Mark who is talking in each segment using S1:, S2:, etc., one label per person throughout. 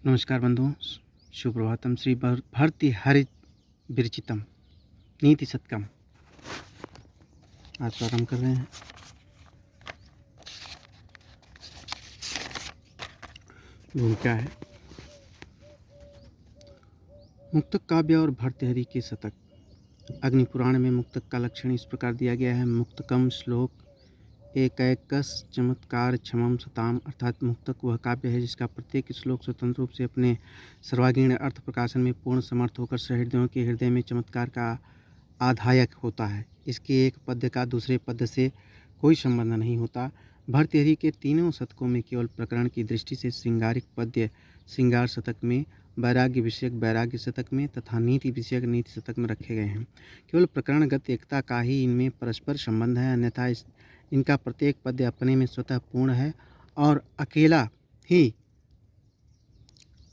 S1: नमस्कार बंधुओं, सुप्रभातम। श्री भर्ति हरि विरचितम नीति सत्कम आज प्रारंभ कर रहे हैं। भूमिका है मुक्तक काव्य और भर्तृहरि के शतक। अग्नि पुराण में मुक्तक का लक्षण इस प्रकार दिया गया है। मुक्तकम श्लोक एकैकस चमत्कार क्षमम सताम, अर्थात मुक्तक वह काव्य है जिसका प्रत्येक श्लोक स्वतंत्र रूप से अपने सर्वांगीण अर्थ प्रकाशन में पूर्ण समर्थ होकर सहृदयों के हृदय में चमत्कार का आधायक होता है। इसके एक पद्य का दूसरे पद्य से कोई संबंध नहीं होता। भर्तृहरि के तीनों शतकों में केवल प्रकरण की दृष्टि से श्रृंगारिक पद्य श्रृंगार शतक में, वैराग्य विषयक वैराग्य शतक में तथा नीति विषयक नीति शतक में रखे गए हैं। केवल प्रकरणगत एकता का ही इनमें परस्पर संबंध है, अन्यथा इनका प्रत्येक पद्य अपने में स्वतः पूर्ण है और अकेला ही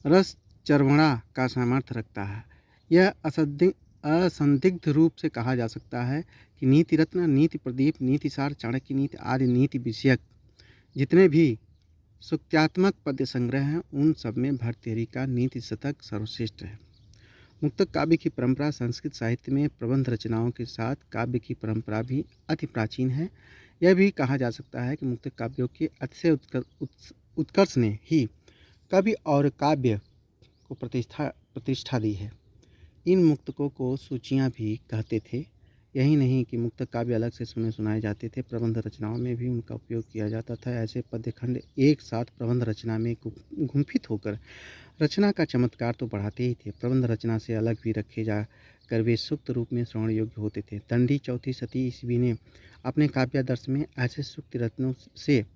S1: रस चर्वणा का सामर्थ्य रखता है। यह असंदिग्ध रूप से कहा जा सकता है कि नीति रत्न, नीति प्रदीप, नीति सार, चाणक्य नीति आदि नीति विषयक जितने भी सूक्त्यात्मक पद्य संग्रह हैं उन सब में भर्तृहरि का नीति शतक सर्वश्रेष्ठ है। मुक्तक काव्य की परंपरा संस्कृत साहित्य में प्रबंध रचनाओं के साथ काव्य की परंपरा भी अति प्राचीन है। यह भी कहा जा सकता है कि मुक्तक काव्यों के अतिशय उत्कर्ष ने ही कवि और काव्य को प्रतिष्ठा दी है। इन मुक्तकों को सूचियाँ भी कहते थे। यही नहीं कि मुक्तक काव्य अलग से सुनाए जाते थे, प्रबंध रचनाओं में भी उनका उपयोग किया जाता था। ऐसे पद्यखंड एक साथ प्रबंध रचना में गुंफित होकर रचना का चमत्कार तो बढ़ाते ही थे, प्रबंध रचना से अलग भी रखे जा कर वे सूक्त रूप में श्रवण योग्य होते थे। दंडी चौथी शती ईस्वी ने अपने काव्यादर्श में ऐसे सूक्त रत्नों से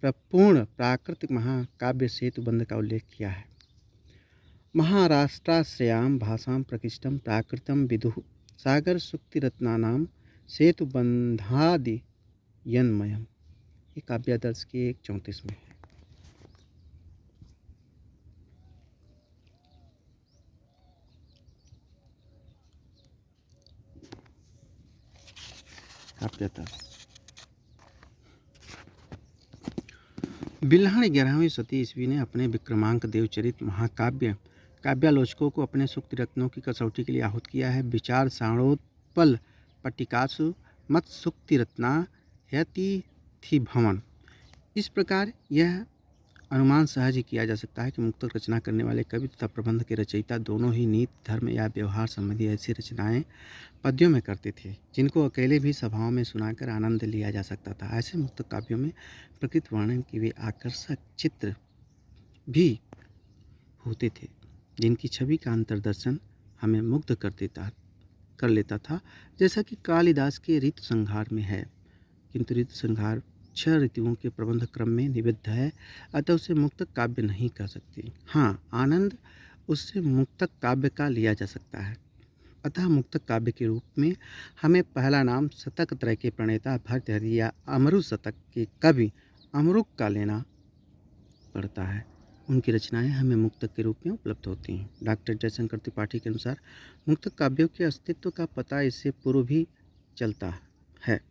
S1: प्रपूर्ण प्राकृतिक महाकाव्य सेतुबंध का उल्लेख किया है। महाराष्ट्राश्रयां भाषां प्रकृष्टं प्राकृतं विदुः सागर सूक्तिरत्नानां सेतुबंधादियन्मयम्। ये काव्यादर्श के 34 में है। काव्यादर्श बिल्हण 11वीं शती ईस्वी ने अपने विक्रमांक देवचरित महाकाव्य काव्यालोचकों को अपने सूक्ति रत्नों की कसौटी के लिए आहूत किया है। विचार साणोत्पल पट्टिकासु मत सूक्ति रत्ना यतिथि भवन। इस प्रकार यह अनुमान सहज ही किया जा सकता है कि मुक्तक रचना करने वाले कवि तथा प्रबंध के रचयिता दोनों ही नीति, धर्म या व्यवहार संबंधी ऐसी रचनाएं पद्यों में करते थे जिनको अकेले भी सभाओं में सुनाकर आनंद लिया जा सकता था। ऐसे मुक्तक काव्यों में प्रकृति वर्णन के वे आकर्षक चित्र भी होते थे जिनकी छवि का अंतर्दर्शन हमें मुग्ध कर लेता था, जैसा कि कालिदास के ऋतु संहार में है। किंतु ऋतु संहार 6 ऋतुओं के प्रबंध क्रम में निबद्ध है, अतः उसे मुक्तक काव्य नहीं कह सकते। हाँ, आनंद उससे मुक्तक काव्य का लिया जा सकता है। अतः मुक्तक काव्य के रूप में हमें पहला नाम शतक त्रय के प्रणेता भर्तृहरि या अमरु शतक के कवि अमरुक का लेना पड़ता है। उनकी रचनाएं हमें मुक्तक के रूप में उपलब्ध होती हैं। डॉक्टर जयशंकर त्रिपाठी के अनुसार मुक्तक काव्यों के अस्तित्व का पता इससे पूर्व भी चलता है,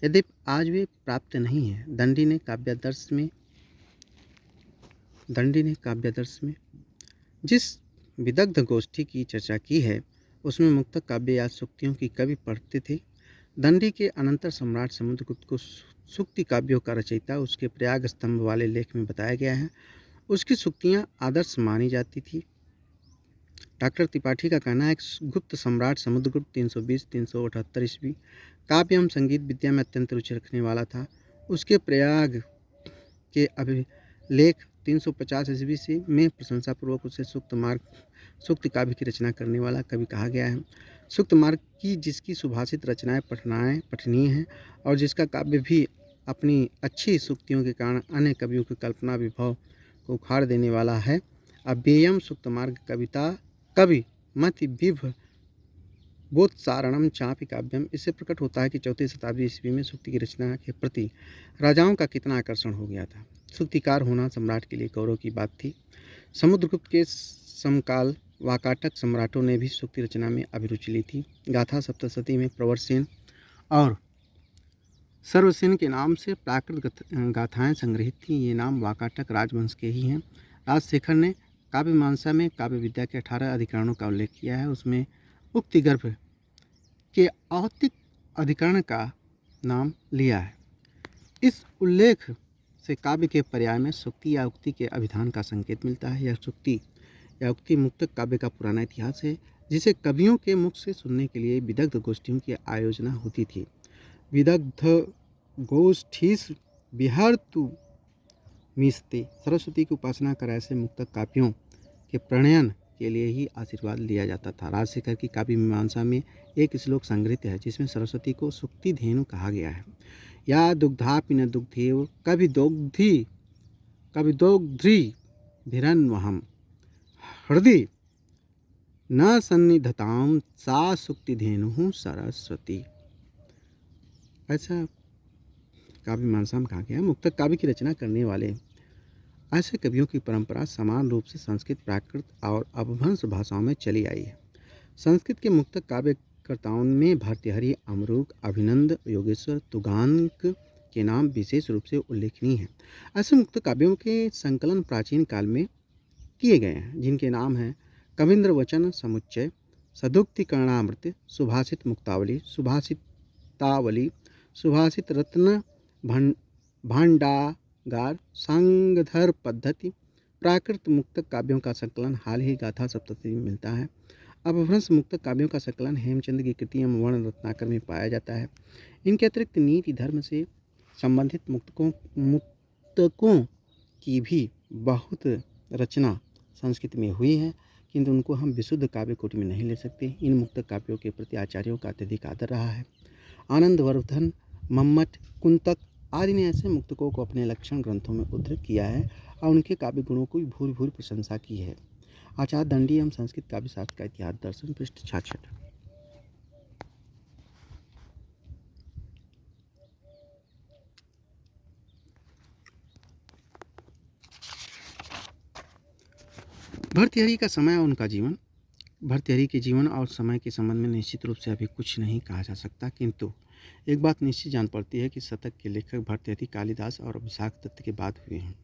S1: यद्यपि आज वे प्राप्त नहीं है। दंडी ने काव्यादर्श में जिस विदग्ध गोष्ठी की चर्चा की है उसमें मुक्तक काव्य या सूक्तियों की कवि पढ़ते थे। दंडी के अनंतर सम्राट समुद्रगुप्त को सूक्ति काव्यों का रचयिता उसके प्रयाग स्तंभ वाले लेख में बताया गया है। उसकी सूक्तियाँ आदर्श मानी जाती थी। डॉक्टर त्रिपाठी का कहना है कि गुप्त सम्राट समुद्रगुप्त 320-378 ईस्वी काव्य एवं संगीत विद्या में अत्यंत रुचि रखने वाला था। उसके प्रयाग के अभिलेख 350 ईस्वी से में प्रशंसापूर्वक उसे सूक्त काव्य की रचना करने वाला कवि कहा गया है। सूक्त मार्ग की जिसकी सुभाषित रचनाएं पठनीय हैं और जिसका काव्य भी अपनी अच्छी सूक्तियों के कारण अन्य कवियों की कल्पना विभव को उखाड़ देने वाला है। अव्ययम सूक्त मार्ग कवि मति विभ बोत्सारणम चापि काव्यम। इससे प्रकट होता है कि 4वीं शताब्दी ईस्वी में सूक्ति की रचना के प्रति राजाओं का कितना आकर्षण हो गया था। सूक्तिकार होना सम्राट के लिए गौरव की बात थी। समुद्रगुप्त के समकाल वाकाटक सम्राटों ने भी सूक्ति रचना में अभिरुचि ली थी। गाथा सप्तशती में प्रवरसेन और सर्वसेन के नाम से प्राकृत गाथाएं संग्रहित थीं। ये नाम वाकाटक राजवंश के ही हैं। राजशेखर ने काव्य मीमांसा में काव्य विद्या के 18 अधिकरणों का उल्लेख किया है। उसमें उक्तिगर्भ के औतिक अधिकरण का नाम लिया है। इस उल्लेख से काव्य के पर्याय में सुक्ति या उक्ति के अभिधान का संकेत मिलता है। यह सुक्ति या उक्ति मुक्तक काव्य का पुराना इतिहास है, जिसे कवियों के मुख से सुनने के लिए विदग्ध गोष्ठियों की आयोजना होती थी। विदग्ध गोष्ठीस विहर्तु मीसते, सरस्वती की उपासना कर ऐसे मुक्तक काव्यों के प्रणयन के लिए ही आशीर्वाद लिया जाता था। राजशेखर की काव्य मीमांसा में एक श्लोक संग्रहित है, जिसमें सरस्वती को सुक्ति धेनु कहा गया है। या दुग्धापि न दुग्धेव कवि दोग्ध्री धिरन्वहम हृदय न सन्निधताम सा सुक्ति धेनु सरस्वती। ऐसा काव्य मीमांसा में कहा गया है। मुक्तक काव्य की रचना करने वाले ऐसे कवियों की परंपरा समान रूप से संस्कृत, प्राकृत और अपभ्रंश भाषाओं में चली आई है। संस्कृत के मुक्तक काव्यकर्ताओं में भर्तृहरि, अमरुक, अभिनंद, योगेश्वर, तुगानक के नाम विशेष रूप से उल्लेखनीय हैं। ऐसे मुक्तक काव्यों के संकलन प्राचीन काल में किए गए हैं, जिनके नाम हैं कवींद्र वचन समुच्चय, सदुक्ति कर्णामृत, सुभाषित मुक्तावली, सुभाषितावली, सुभाषित रत्न भांडागार, सांगधर पद्धति। प्राकृत मुक्तक काव्यों का संकलन हाल ही गाथा सप्तशती में मिलता है। अपभ्रंश मुक्तक काव्यों का संकलन हेमचंद की कृति एवं वर्ण रत्नाकर में पाया जाता है। इनके अतिरिक्त नीति धर्म से संबंधित मुक्तकों की भी बहुत रचना संस्कृत में हुई है, किंतु उनको हम विशुद्ध काव्य कोटि में नहीं ले सकते। इन मुक्तक काव्यों के प्रति आचार्यों का अत्यधिक आदर रहा है। आनंदवर्धन, मम्मट, कुंतक आदि ने ऐसे मुक्तकों को अपने लक्षण ग्रंथों में उद्धृत किया है और उनके काव्य गुणों की भूरि भूरि प्रशंसा की है। आचार्य दंडी एवं संस्कृत काव्य शास्त्र का इतिहास दर्शन पृष्ठ 66। भर्तृहरि का समय और उनका जीवन। भर्तृहरि के जीवन और समय के संबंध में निश्चित रूप से अभी कुछ नहीं कहा जा सकता, किंतु एक बात निश्चित जान पड़ती है कि शतक के लेखक भर्तृहरि कालिदास और विशाख दत्त के बाद हुए हैं।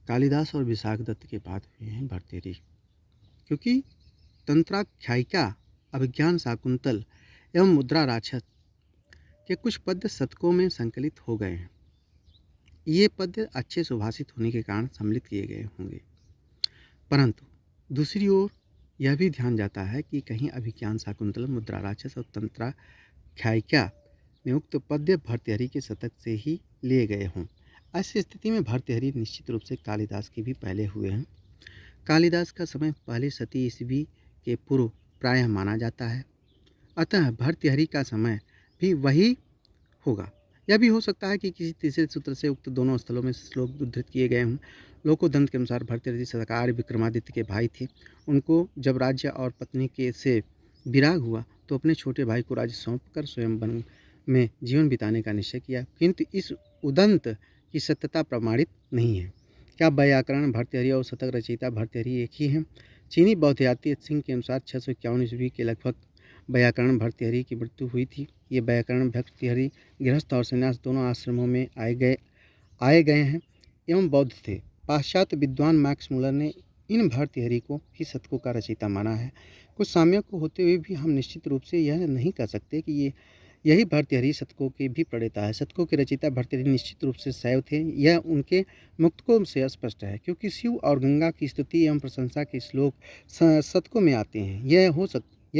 S1: कालिदास और विशाख दत्त के बाद हुए हैं भर्तृहरि, क्योंकि तंत्राख्यायिका, अभिज्ञान शाकुंतल एवं मुद्रा राक्षस के कुछ पद्य शतकों में संकलित हो गए हैं। ये पद्य अच्छे सुभाषित होने के कारण सम्मिलित किए गए होंगे, परंतु दूसरी ओर यह भी ध्यान जाता है कि कहीं अभिज्ञान शाकुंतल, मुद्रा राक्षस और तंत्राख्यायिका में उक्त पद्य भर्तृहरि के शतक से ही लिए गए हों। ऐसी स्थिति में भर्तृहरि निश्चित रूप से कालिदास के भी पहले हुए हैं। कालिदास का समय पहली शती ईस्वी के पूर्व प्रायः माना जाता है, अतः भर्तृहरि का समय भी वही होगा। यह भी हो सकता है कि किसी तीसरे सूत्र से उक्त दोनों स्थलों में श्लोक उद्धृत किए गए हों। लोकोदंत के अनुसार भर्तृहरि सरकार विक्रमादित्य के भाई थे। उनको जब राज्य और पत्नी के से विराग हुआ तो अपने छोटे भाई को राज्य सौंपकर स्वयं वन में जीवन बिताने का निश्चय किया, किंतु इस उदंत की सत्यता प्रमाणित नहीं है। क्या व्याकरण भर्तृहरि और शतक रचयिता भर्तृहरि एक ही हैं? चीनी बौद्ध यात्री सिंह के अनुसार 651 ईस्वी के लगभग व्याकरण भर्तृहरि की मृत्यु हुई थी। ये व्याकरण भर्तृहरि गृहस्थ और संन्यास दोनों आश्रमों में आए गए हैं एवं बौद्ध थे। पाश्चात्य विद्वान मैक्स मुलर ने इन भर्तृहरि को ही शतकों का रचयिता माना है। कुछ साम्य को होते हुए भी हम निश्चित रूप से यह नहीं कह सकते कि यही भर्तृहरि शतकों के भी प्रणेता है। शतकों के रचयिता भर्तृहरि निश्चित रूप से शैव थे। यह उनके मुक्तकों से स्पष्ट है, क्योंकि शिव और गंगा की स्तुति एवं प्रशंसा के श्लोक शतकों में आते हैं। यह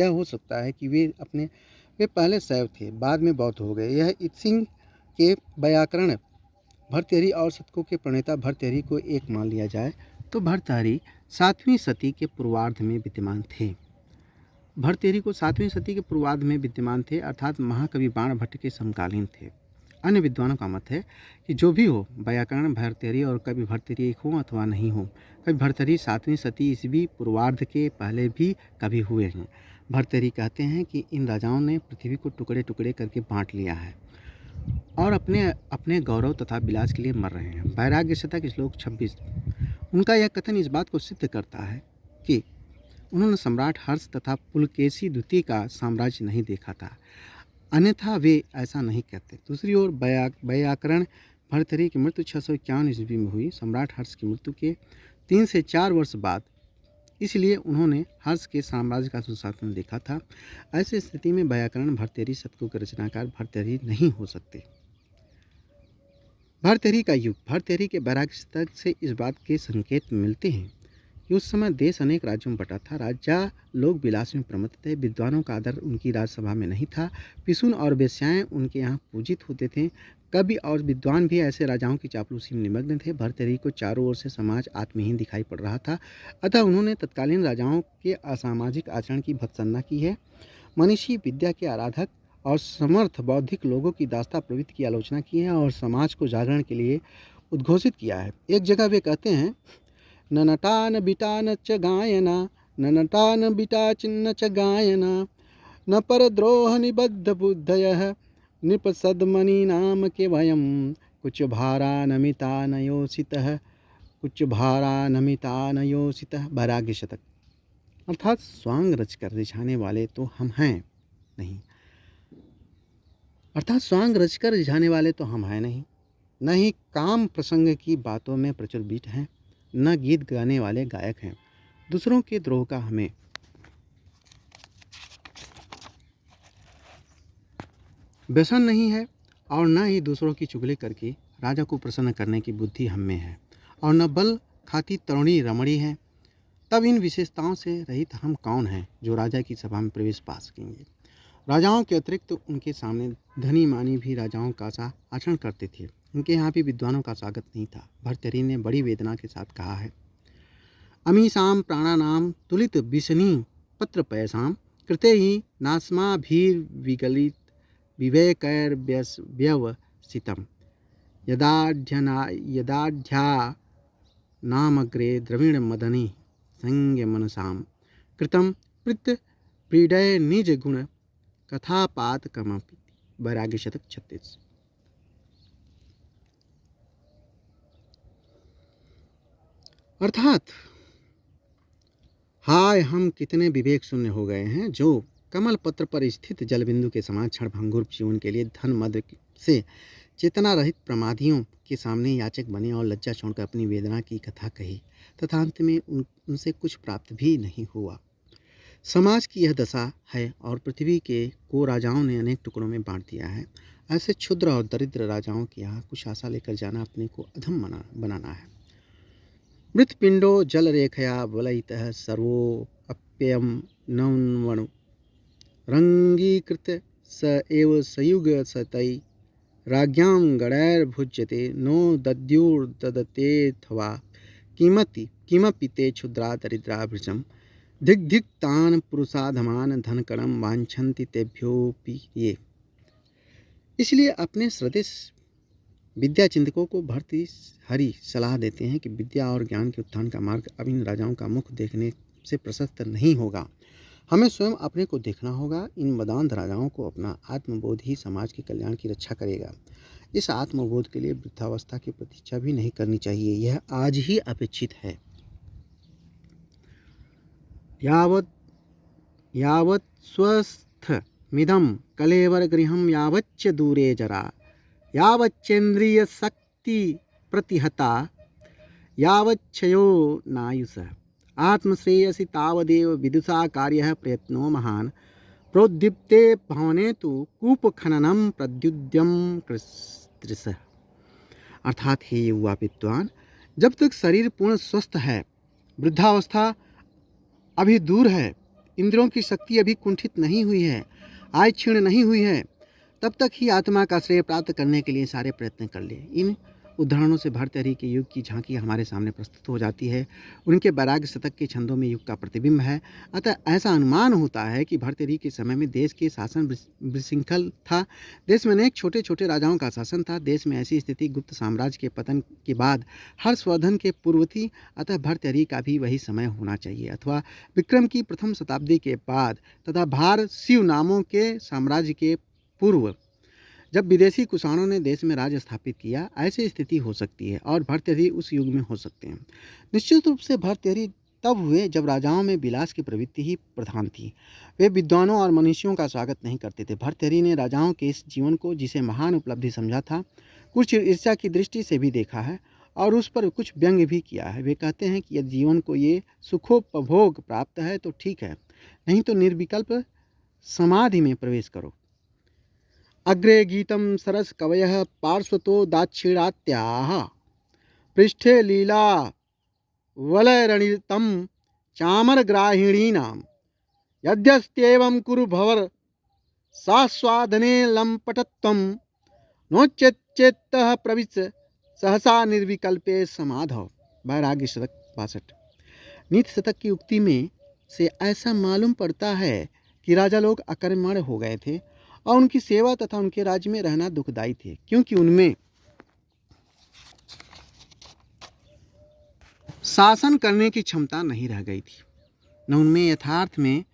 S1: हो सकता है कि वे पहले शैव थे, बाद में बौद्ध हो गए। यह इत्सिंग के व्याकरण भर्तृहरि और शतकों के प्रणेता भर्तृहरि को एक मान लिया जाए तो भर्तृहरि 7वीं शती के पूर्वार्ध में विद्यमान थे। भर्तृहरि को 7वीं शती के पूर्वार्ध में विद्यमान थे, अर्थात महाकवि बाणभट्ट के समकालीन थे। अन्य विद्वानों का मत है कि जो भी हो, व्याकरण भर्तृहरि और कवि भर्तृहरि एक हो अथवा नहीं हो, कवि भर्तृहरि 7वीं शती ईस्वी पूर्वार्ध के पहले भी कवि हुए हैं। भर्तृहरि कहते हैं कि इन राजाओं ने पृथ्वी को टुकड़े टुकड़े करके बांट लिया है और अपने अपने गौरव तथा विलास के लिए मर रहे हैं। वैराग्य शतक श्लोक 26। उनका यह कथन इस बात को सिद्ध करता है कि उन्होंने सम्राट हर्ष तथा पुलकेशी द्वितीय का साम्राज्य नहीं देखा था, अन्यथा वे ऐसा नहीं कहते। दूसरी ओर व्याकरण भर्तृहरि की मृत्यु 651 ईस्वी में हुई। सम्राट हर्ष की मृत्यु के 3 से 4 वर्ष बाद, इसलिए उन्होंने हर्ष के साम्राज्य का सुशासन देखा था। ऐसी स्थिति में व्याकरण भर्तृहरि शतकों के रचनाकार भर्तृहरि नहीं हो सकते। भर्तृहरि का युग, भर्तृहरि के वैराग्य शतक से इस बात के संकेत मिलते हैं कि उस समय देश अनेक राज्यों में बटा था। राजा लोग विलास में प्रमत्त थे, विद्वानों का आदर उनकी राजसभा में नहीं था, पिसून और वेश्याएं उनके यहाँ पूजित होते थे। कवि और विद्वान भी ऐसे राजाओं की चापलूसी में निमग्न थे। भर्तृहरि को चारों ओर से समाज आत्महीन दिखाई पड़ रहा था, अतः उन्होंने तत्कालीन राजाओं के असामाजिक आचरण की भत्सना की है। मनीषी, विद्या के आराधक और समर्थ बौद्धिक लोगों की दास्ता प्रवृत्ति की आलोचना की है और समाज को जागरण के लिए उद्घोषित किया है। एक जगह वे कहते हैं, न नटा न बिटा न च गायना, न नटा न बिटा चिन्न च गायना, न परद्रोह निबद्ध बुद्धयः नृपसद्मनि नाम के वयम, कुछ भारा नमिता नयोसितः, कुछ भारा नमिता नयोसितः। वैराग्य शतक। अर्थात स्वांग रचकर रिझाने वाले तो हम हैं नहीं, न ही काम प्रसंग की बातों में प्रचुर बीट हैं, न गीत गाने वाले गायक हैं। दूसरों के द्रोह का हमें व्यसन नहीं है और न ही दूसरों की चुगली करके राजा को प्रसन्न करने की बुद्धि हम में है, और न बल खाती तरुणी रमणी है। तब इन विशेषताओं से रहित हम कौन हैं जो राजा की सभा में प्रवेश पा सकेंगे। राजाओं के अतिरिक्त तो उनके सामने धनी मानी भी राजाओं का सा आचरण करते थे, उनके यहाँ भी विद्वानों का स्वागत नहीं था। भर्तृहरि ने बड़ी वेदना के साथ कहा है, अमीसाम प्राणानाम तुलित विशनी पत्र पैसाम कृते ही नास्मा भीर विगलित विवेकैर्व्यवसितम यदाढ्या नामग्रे द्रविण मदनी संज्ञ मनसाम कृतम प्रीत प्रीडय निज गुण कथापात कमपि। वैराग्य शतक 36। अर्थात हाय हम कितने विवेक शून्य हो गए हैं, जो कमल पत्र पर स्थित जलबिंदु के समान क्षणभंगुर जीवन के लिए धन मद से चेतना रहित प्रमादियों के सामने याचक बने और लज्जा छोड़कर अपनी वेदना की कथा कही तथा अंत में उनसे कुछ प्राप्त भी नहीं हुआ। समाज की यह दशा है और पृथ्वी के को राजाओं ने अनेक टुकड़ों में बांट दिया है। ऐसे क्षुद्र और दरिद्र राजाओं के यहाँ कुछ आशा लेकर जाना अपने को अधम बनाना है। मृतपिंडो जल रेखया वलयितः सर्वो अप्ययम नवनु रंगीकृत स एव सयुग सतई राज्ञां गणैर्भुज्यते नो दद्युर्ददतेऽथवा किमपि ते क्षुद्रा दरिद्रा भृशं धिक्तान पुरुषाधमान धनकणम वांछन्ति तेभ्योऽपि ये। इसलिए अपने सदृश विद्या चिंतकों को भर्तृहरि सलाह देते हैं कि विद्या और ज्ञान के उत्थान का मार्ग अब इन राजाओं का मुख देखने से प्रशस्त नहीं होगा। हमें स्वयं अपने को देखना होगा। इन मदान्ध राजाओं को अपना आत्मबोध ही समाज के कल्याण की रक्षा करेगा। इस आत्मबोध के लिए वृद्धावस्था की प्रतीक्षा भी नहीं करनी चाहिए, यह आज ही अपेक्षित है। यावत् स्वस्थ मिदं कलेवर गृहं यावच्च दूरे जरा यावच्चेन्द्रिय शक्ति प्रतिहता यावच्छयो नायुषः आत्मश्रेयसि तावदेव विदुषा कार्यः प्रयत्नो महान् प्रोद्दीप्ते भवने तु कूपखननं प्रद्युद्यम कृत्रिसः। अर्थात हे युवा विद्वान, जब तक शरीर पूर्ण स्वस्थ है, वृद्धावस्था अभी दूर है, इंद्रियों की शक्ति अभी कुंठित नहीं हुई है, आय क्षीण नहीं हुई है, तब तक ही आत्मा का श्रेय प्राप्त करने के लिए सारे प्रयत्न कर ले। इन उदाहरणों से भर्तृहरि के युग की झांकी हमारे सामने प्रस्तुत हो जाती है। उनके वैराग्य शतक के छंदों में युग का प्रतिबिंब है। अतः ऐसा अनुमान होता है कि भर्तृहरि के समय में देश के शासन विशृंखल था। देश में अनेक छोटे छोटे राजाओं का शासन था। देश में ऐसी स्थिति गुप्त साम्राज्य के पतन के बाद हर्षवर्धन के पूर्व थी। अतः भर्तृहरि का भी वही समय होना चाहिए, अथवा विक्रम की प्रथम शताब्दी के बाद तथा भार शिव नामों के साम्राज्य के पूर्व, जब विदेशी कुषाणों ने देश में राज स्थापित किया। ऐसी स्थिति हो सकती है और भर्तृहरि उस युग में हो सकते हैं। निश्चित रूप से भर्तृहरि तब हुए जब राजाओं में विलास की प्रवृत्ति ही प्रधान थी। वे विद्वानों और मनुष्यों का स्वागत नहीं करते थे। भर्तृहरि ने राजाओं के इस जीवन को, जिसे महान उपलब्धि समझा था, कुछ ईर्ष्या की दृष्टि से भी देखा है और उस पर कुछ व्यंग्य भी किया है। वे कहते हैं कि यदि जीवन को ये सुखोपभोग प्राप्त है तो ठीक है, नहीं तो निर्विकल्प समाधि में प्रवेश करो। अग्रे गीतम सरस कवयः पार्श्वतो दाक्षिणात्याः पृष्ठे लीला वलयरणितं चामरग्राहिणीनां यद्यस्त्येवं कुरु भवर सास्वादने लंपटत्वं नोच्चेत्तः प्रविश सहसा निर्विकल्पे समाधौ। वैराग्य शतक 62। नीति शतक की उक्ति में से ऐसा मालूम पड़ता है कि राजा लोग अकर्मण्य हो गए थे और उनकी सेवा तथा उनके राज्य में रहना दुखदायी थे, क्योंकि उनमें शासन करने की क्षमता नहीं रह गई थी। न उनमें यथार्थ में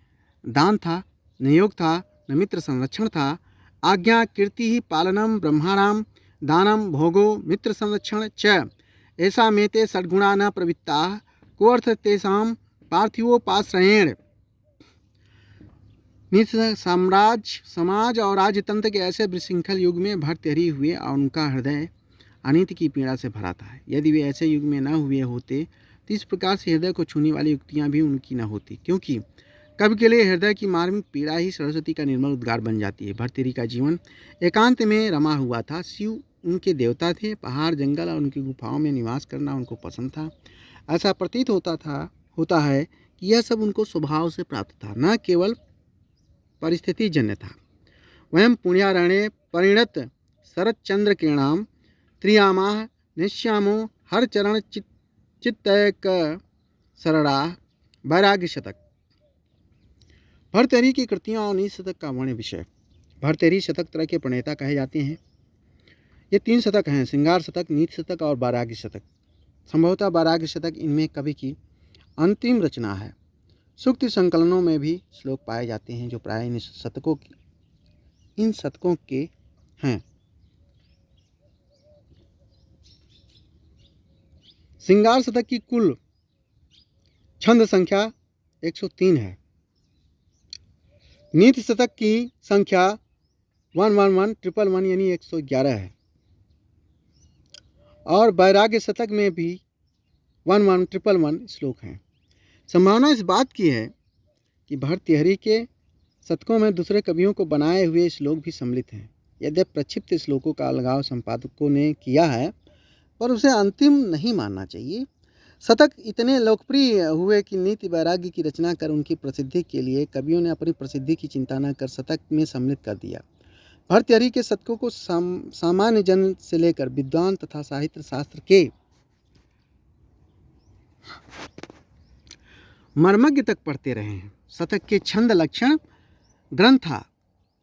S1: दान था, न योग था, न मित्र संरक्षण था। आज्ञा कीर्ति ही पालनम ब्रह्माणाम दानम भोगो मित्र संरक्षण च ऐसा मेते षड्गुणा न प्रवृत्ता को अर्थ तेषाम पार्थिवोपाश्रयेण। साम्राज्य समाज और राजतंत्र के ऐसे विशृंखल युग में भर्तृहरि हुए और उनका हृदय अनीति की पीड़ा से भरा था। यदि वे ऐसे युग में न हुए होते तो इस प्रकार से हृदय को छूने वाली युक्तियाँ भी उनकी न होती, क्योंकि कवि के लिए हृदय की मार्मिक पीड़ा ही सरस्वती का निर्मल उद्गार बन जाती है। भर्तृहरि का जीवन एकांत में रमा हुआ था। शिव उनके देवता थे। पहाड़ जंगल और उनकी गुफाओं में निवास करना उनको पसंद था। ऐसा प्रतीत होता है कि यह सब उनको स्वभाव से प्राप्त था, न केवल परिस्थिति जन्य था। वयम पुण्यारण्ये परिणत शरच्चंद्र किरणाम त्रियामाह निश्यामो हर चरण चित्तैक सरड़ा। वैराग्य शतक। भर्तृहरि की कृतियों और नीति शतक का वर्ण विषय। भर्तृहरि शतक तरह के प्रणेता कहे जाते हैं। ये 3 शतक हैं, श्रृंगार शतक, नीति शतक और वैराग्य शतक। संभवतः वैराग्य शतक इनमें कवि की अंतिम रचना है। सूक्ति संकलनों में भी श्लोक पाए जाते हैं जो प्राय इन शतकों के हैं। श्रृंगार शतक की कुल छंद संख्या 103 है। नीति शतक की संख्या 111 यानी 111 है और वैराग्य शतक में भी 111 श्लोक हैं। संभावना इस बात की है कि भर्तृहरि के शतकों में दूसरे कवियों को बनाए हुए श्लोक भी सम्मिलित हैं। यद्यपि प्रक्षिप्त श्लोकों का अलगाव संपादकों ने किया है, पर उसे अंतिम नहीं मानना चाहिए। शतक इतने लोकप्रिय हुए कि नीति वैराग्य की रचना कर उनकी प्रसिद्धि के लिए कवियों ने अपनी प्रसिद्धि की चिंता न कर शतक में सम्मिलित कर दिया। भर्तृहरि के शतकों को सामान्य जन से लेकर विद्वान तथा साहित्य शास्त्र के मर्मज्ञ तक पढ़ते रहे हैं। शतक के छंद लक्षण ग्रंथा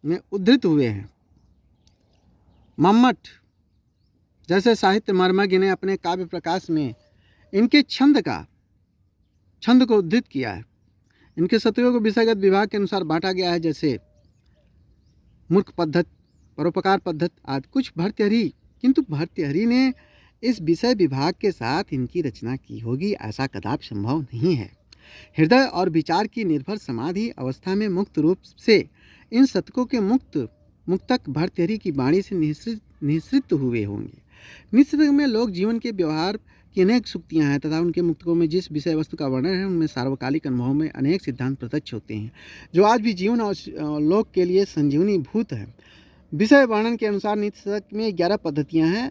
S1: में उद्धृत हुए हैं। मम्मट जैसे साहित्य मर्मज्ञ ने अपने काव्य प्रकाश में इनके छंद को उद्धृत किया है। इनके शतकों को विषयगत विभाग के अनुसार बांटा गया है, जैसे मूर्ख पद्धत, परोपकार पद्धत आदि। कुछ किंतु भर्तृहरि ने इस विषय विभाग के साथ इनकी रचना की होगी ऐसा कदापि संभव नहीं है। हृदय और विचार की निर्भर समाधि अवस्था में मुक्त रूप से इन शतकों के मुक्तक भर्तृहरि की वाणी से निःसृत हुए होंगे। निश्चित में लोक जीवन के व्यवहार की अनेक सूक्तियाँ हैं तथा उनके मुक्तकों में जिस विषय वस्तु का वर्णन है उनमें सार्वकालिक अनुभव में अनेक सिद्धांत प्रत्यक्ष होते हैं जो आज भी जीवन और लोक के लिए संजीवनी भूत है। विषय वर्णन के अनुसार नीति शतक में 11 पद्धतियाँ हैं।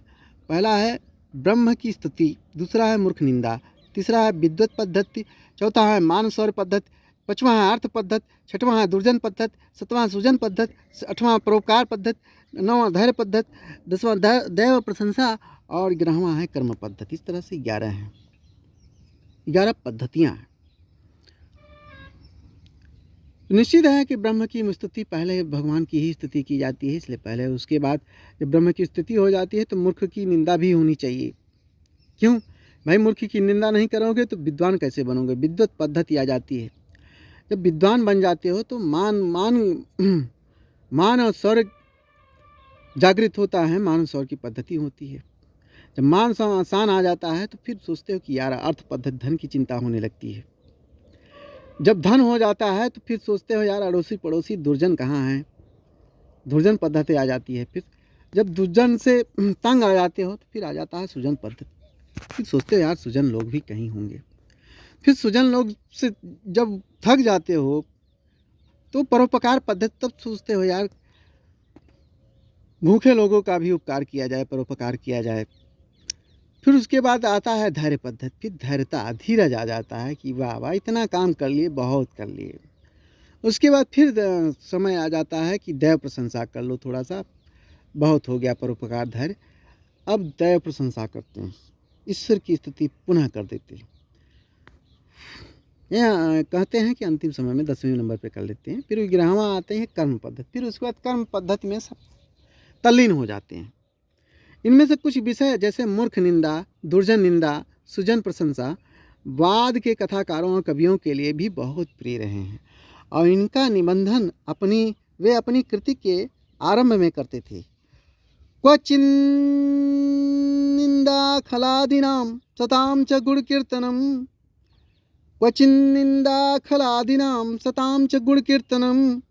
S1: पहला है ब्रह्म की स्तुति, दूसरा है मूर्ख निंदा, तीसरा है विद्वत पद्धति, चौथा है मानसौर पद्धति, पाँचवां है अर्थ पद्धति, छठवां है दुर्जन पद्धति, सातवां सुजन पद्धति, आठवां परोपकार पद्धति, नौवां धैर्य पद्धति, 10वां दैव प्रशंसा और 11वां है कर्म पद्धति। इस तरह से 11 पद्धतियाँ हैं। निश्चित है कि ब्रह्म की स्तुति पहले भगवान की ही स्तुति की जाती है, इसलिए पहले उसके बाद जब ब्रह्म की स्तुति हो जाती है तो मूर्ख की निंदा भी होनी चाहिए। क्यों भाई, मूर्ख की निंदा नहीं करोगे तो विद्वान कैसे बनोगे? विद्वत पद्धति आ जाती है। जब विद्वान बन जाते हो तो मान और शौर्य जागृत होता है, मान और शौर्य की पद्धति होती है। जब मान आसान आ जाता है तो फिर सोचते हो कि यार अर्थ पद्धति, धन की चिंता होने लगती है। जब धन हो जाता है तो फिर सोचते हो यार अड़ोसी पड़ोसी दुर्जन कहाँ हैं, दुर्जन पद्धति आ जाती है। फिर जब दुर्जन से तंग आ जाते हो तो फिर आ जाता है सुजन पद्धति। फिर सोचते हो यार सुजन लोग भी कहीं होंगे। फिर सुजन लोग से जब थक जाते हो तो परोपकार पद्धति, तब सोचते हो यार भूखे लोगों का भी उपकार किया जाए, परोपकार किया जाए। फिर उसके बाद आता है धैर्य पद्धति। फिर धैर्यता, धीरज आ जाता है कि वाह वाह इतना काम कर लिए, बहुत कर लिए। उसके बाद फिर समय आ जाता है कि दैव प्रशंसा कर लो, थोड़ा सा बहुत हो गया परोपकार धैर्य, अब दैव प्रशंसा करते हैं, ईश्वर की स्तुति पुनः कर देते हैं। यहाँ कहते हैं कि अंतिम समय में 10वें नंबर पे कर लेते हैं। फिर 11वां आते हैं कर्म पद्धति। फिर उसके बाद कर्म पद्धति में सब तल्लीन हो जाते हैं। इनमें से कुछ विषय जैसे मूर्ख निंदा, दुर्जन निंदा, सुजन प्रशंसा वाद के कथाकारों और कवियों के लिए भी बहुत प्रिय रहे हैं और इनका निबंधन वे अपनी कृति के आरंभ में करते थे। क्वचिन निंदा खलादीनां सतां च गुण कीर्तनम, क्वचिन निंदा खलादीनां सतां च गुण कीर्तनम।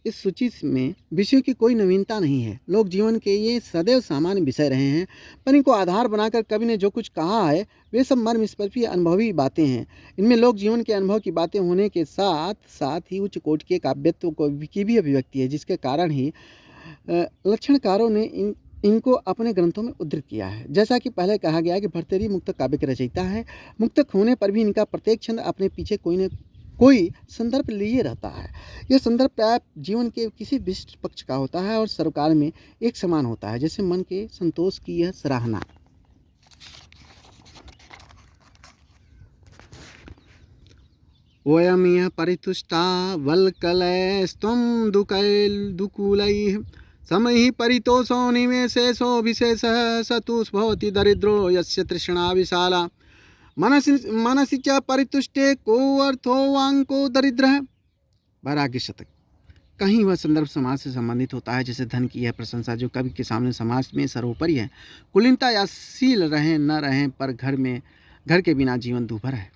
S1: इस सूची में विषयों की कोई नवीनता नहीं है। लोक जीवन के ये सदैव सामान्य विषय रहे हैं, पर इनको आधार बनाकर कवि ने जो कुछ कहा है वे सब मर्मस्पर्शी अनुभवी बातें हैं। इनमें लोक जीवन के अनुभव की बातें होने के साथ साथ ही उच्च कोटि के काव्यत्व की भी अभिव्यक्ति है, जिसके कारण ही लक्षणकारों ने इनको अपने ग्रंथों में उद्धृत किया है। जैसा कि पहले कहा गया कि भर्तृहरि मुक्तक काव्य के रचयिता है। मुक्तक होने पर भी इनका प्रत्येक छंद अपने पीछे कोई न कोई संदर्भ लिए रहता है। यह संदर्भ प्राय जीवन के किसी विशिष्ट पक्ष का होता है और सर्वकाल में एक समान होता है, जैसे मन के संतोष की यह सराहना। वयम यह परितुष्टा वल्कलैस्त्वं दुकूलैः समैः परितोषो निमेषेषो विशेषः स तु भवति दरिद्रो यस्य तृष्णा विशाला मनसि च परितुष्टे को अर्थो वांको दरिद्र। वैराग्य शतक। कहीं वह संदर्भ समाज से संबंधित होता है, जैसे धन की यह प्रशंसा जो कवि के सामने समाज में सर्वोपरि है। कुलीनता या शील रहें न रहें, पर घर के बिना जीवन दूभर है।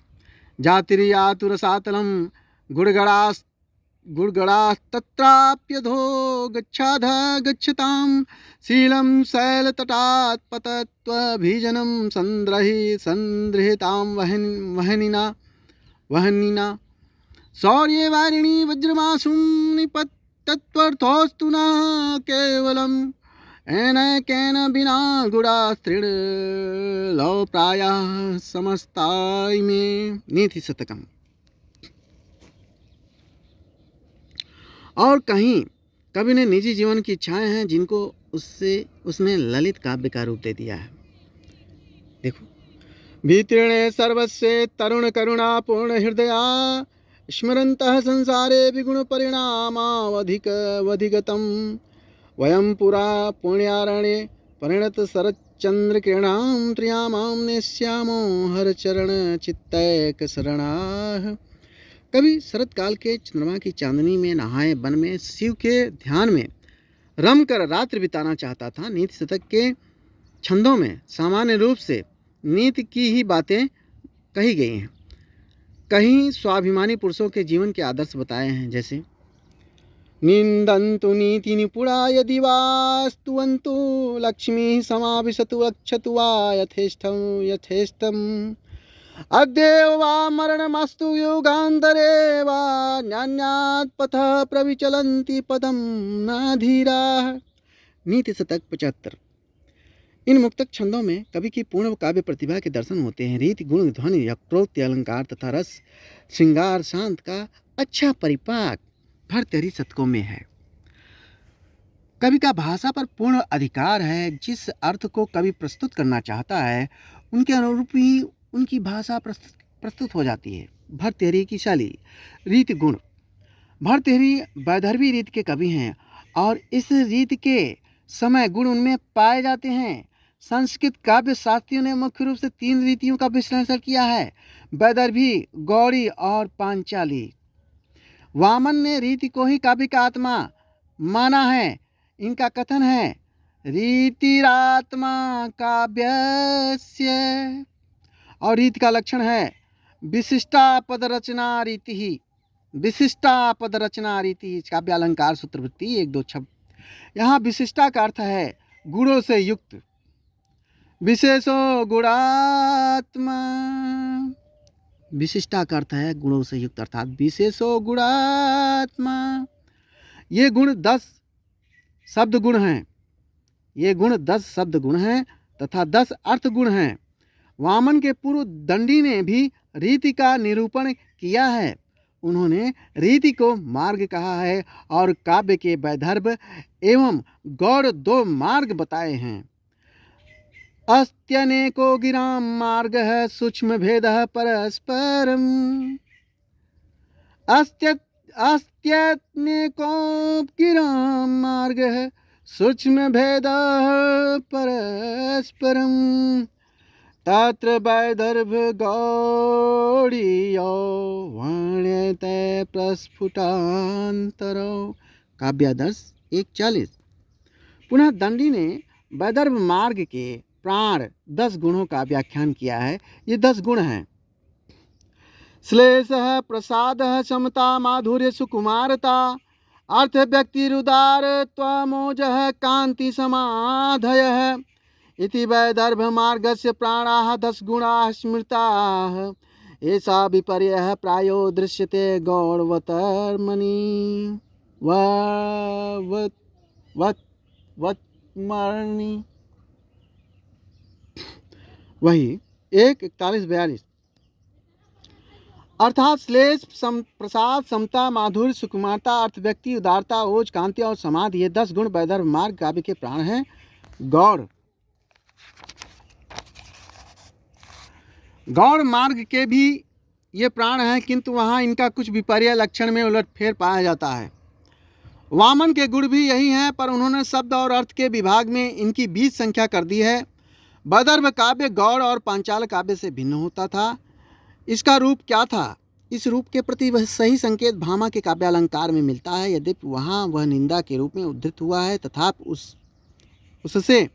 S1: जातिर्यातुरसातलम गुड़गड़ास्तत्राप्यधो गच्छतां शीलं शैलतटात् पतत्वभिजनं संदृहितां वहनिना शौर्ये वारिणी वज्रमासुं निपतत्वर्थोऽस्तु न केवलम् एनैकेन विना गुणास्त्रीणलो प्रायः समस्ताय में। नीति शतकम। और कहीं कवि ने निजी जीवन की इच्छाएं हैं जिनको उसने ललित काव्य का रूप दे दिया है। देखो, भीतृणे सर्वस्य तरुण करुणा पूर्ण हृदया स्मरन्तः संसारे विगुण परिणामावधिगतं वयं पुरा पुण्यारण्ये परिणत शरच्चंद्र किरणां त्रियामां नेष्यामो हरचरण चित्तैक शरणाः। कभी शरत काल के चंद्रमा की चांदनी में नहाए वन में शिव के ध्यान में रम कर रात्रि बिताना चाहता था। नीति शतक के छंदों में सामान्य रूप से नीति की ही बातें कही गई हैं। कहीं स्वाभिमानी पुरुषों के जीवन के आदर्श बताए हैं, जैसे निंदन्तु नीति निपुणा यदि वास्तुवन्तु लक्ष्मी समाविशतु रक्षतु वा यथेष्टम अद्यैव वा मरणमस्तु युगान्तरे वा न्यान्यात् पथः प्रविचलन्ति पदं न धीराः। नीति शतक 75। इन मुक्तक छंदों में कवि की पूर्ण काव्य प्रतिभा के दर्शन होते हैं। रीति, गुण, ध्वनि, यक्रोक्ति, अलंकार तथा रस श्रृंगार शांत का अच्छा परिपाक भर्तृहरि शतकों में है। कवि का भाषा पर पूर्ण अधिकार है। जिस अर्थ को कवि प्रस्तुत करना चाहता है उनके अनुरूप ही उनकी भाषा प्रस्तुत हो जाती है। भर्तृहरि की शैली। रीति गुण। भर्तृहरि वैदर्भी रीति के कवि हैं और इस रीति के समय गुण उनमें पाए जाते हैं। संस्कृत काव्य शास्त्रियों ने मुख्य रूप से 3 रीतियों का विश्लेषण किया है, वैदर्भी, गौड़ी और पांचाली। वामन ने रीति को ही काव्य का आत्मा माना है। इनका कथन है, रीतिरात्मा काव्यस्य। और रीति का लक्षण है विशिष्टा पद रचना रीति ही। विशिष्टा पद रचना रीति। काव्य अलंकार सूत्रवृत्ति 1-2 छब। यहाँ विशिष्टा का अर्थ है गुणों से युक्त। विशेषो गुणात्मा, विशिष्टा का अर्थ है गुणों से युक्त, अर्थात विशेषो गुणात्मा। ये गुण 10 शब्द गुण हैं, ये गुण 10 शब्द गुण हैं तथा 10 अर्थ गुण हैं। वामन के पूर्व दंडी ने भी रीति का निरूपण किया है। उन्होंने रीति को मार्ग कहा है और काव्य के वैदर्भ एवं गौड़ 2 मार्ग बताए हैं। अस्त्यनेको गिराम मार्ग है सूक्ष्म भेद परस्परम। अस्त्यनेको गिराम मार्ग है सूक्ष्म भेद परस्परम। तत्र वैदर्भ गौड़ीयो वर्ण्यते प्रस्फुटान्तरो। काव्यादर्श 1:40। पुनः दंडी ने वैदर्भ मार्ग के प्राण 10 गुणों का व्याख्यान किया है। ये 10 गुण हैं। श्लेषः प्रसादः समता माधुर्य सुकुमारता अर्थ व्यक्तिरुदारत्वमोजः कांति समाधयः इति वैदर्भ मार्गस्य प्राणाः 10 गुणाः स्मृताः। एषा विपर्ययः प्रायो दृश्यते गौणवतर्मणि वत्मर्णि। वही 1:41-42। अर्थात श्लेष प्रसाद समता माधुर्य सुकुमारता अर्थ व्यक्ति उदारता ओज कांति और समाधि, ये 10 गुण वैदर्भ मार्ग काव्य के प्राण हैं। गौड़ मार्ग के भी ये प्राण हैं, किंतु वहाँ इनका कुछ विपर्य लक्षण में उलटफेर पाया जाता है। वामन के गुण भी यही हैं, पर उन्होंने शब्द और अर्थ के विभाग में इनकी 20 संख्या कर दी है। वैदर्भ काव्य गौड़ और पांचाल काव्य से भिन्न होता था। इसका रूप क्या था? इस रूप के प्रति वह सही संकेत भामा के काव्यालंकार में मिलता है। यद्यपि वहाँ वह निंदा के रूप में उद्धृत हुआ है, तथापि उससे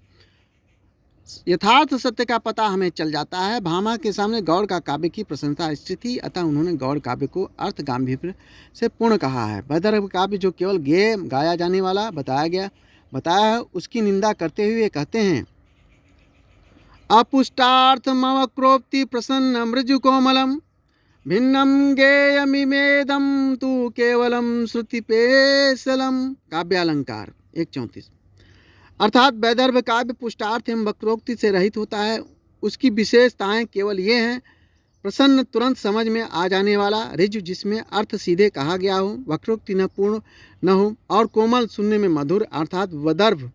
S1: यथार्थ सत्य का पता हमें चल जाता है। भामा के सामने गौड़ का काव्य की प्रशंसा स्थित थी, अतः उन्होंने गौड़ काव्य को अर्थ गांभीर्य से पूर्ण कहा है। वैदर्भ काव्य जो केवल गाया जाने वाला बताया है, उसकी निंदा करते हुए कहते हैं अपुष्टार्थमवक्रोप्ति प्रसन्न मृजु कोमलम भिन्नम गेयमिमेदम तु केवलम श्रुतिपेशलम। काव्यालंकार 1:34। अर्थात वैदर्भ काव्य पुष्टार्थ एवं वक्रोक्ति से रहित होता है। उसकी विशेषताएं केवल ये हैं: प्रसन्न तुरंत समझ में आ जाने वाला, ऋजु जिसमें अर्थ सीधे कहा गया हो, वक्रोक्ति न पूर्ण न हो, और कोमल सुनने में मधुर। अर्थात वैदर्भ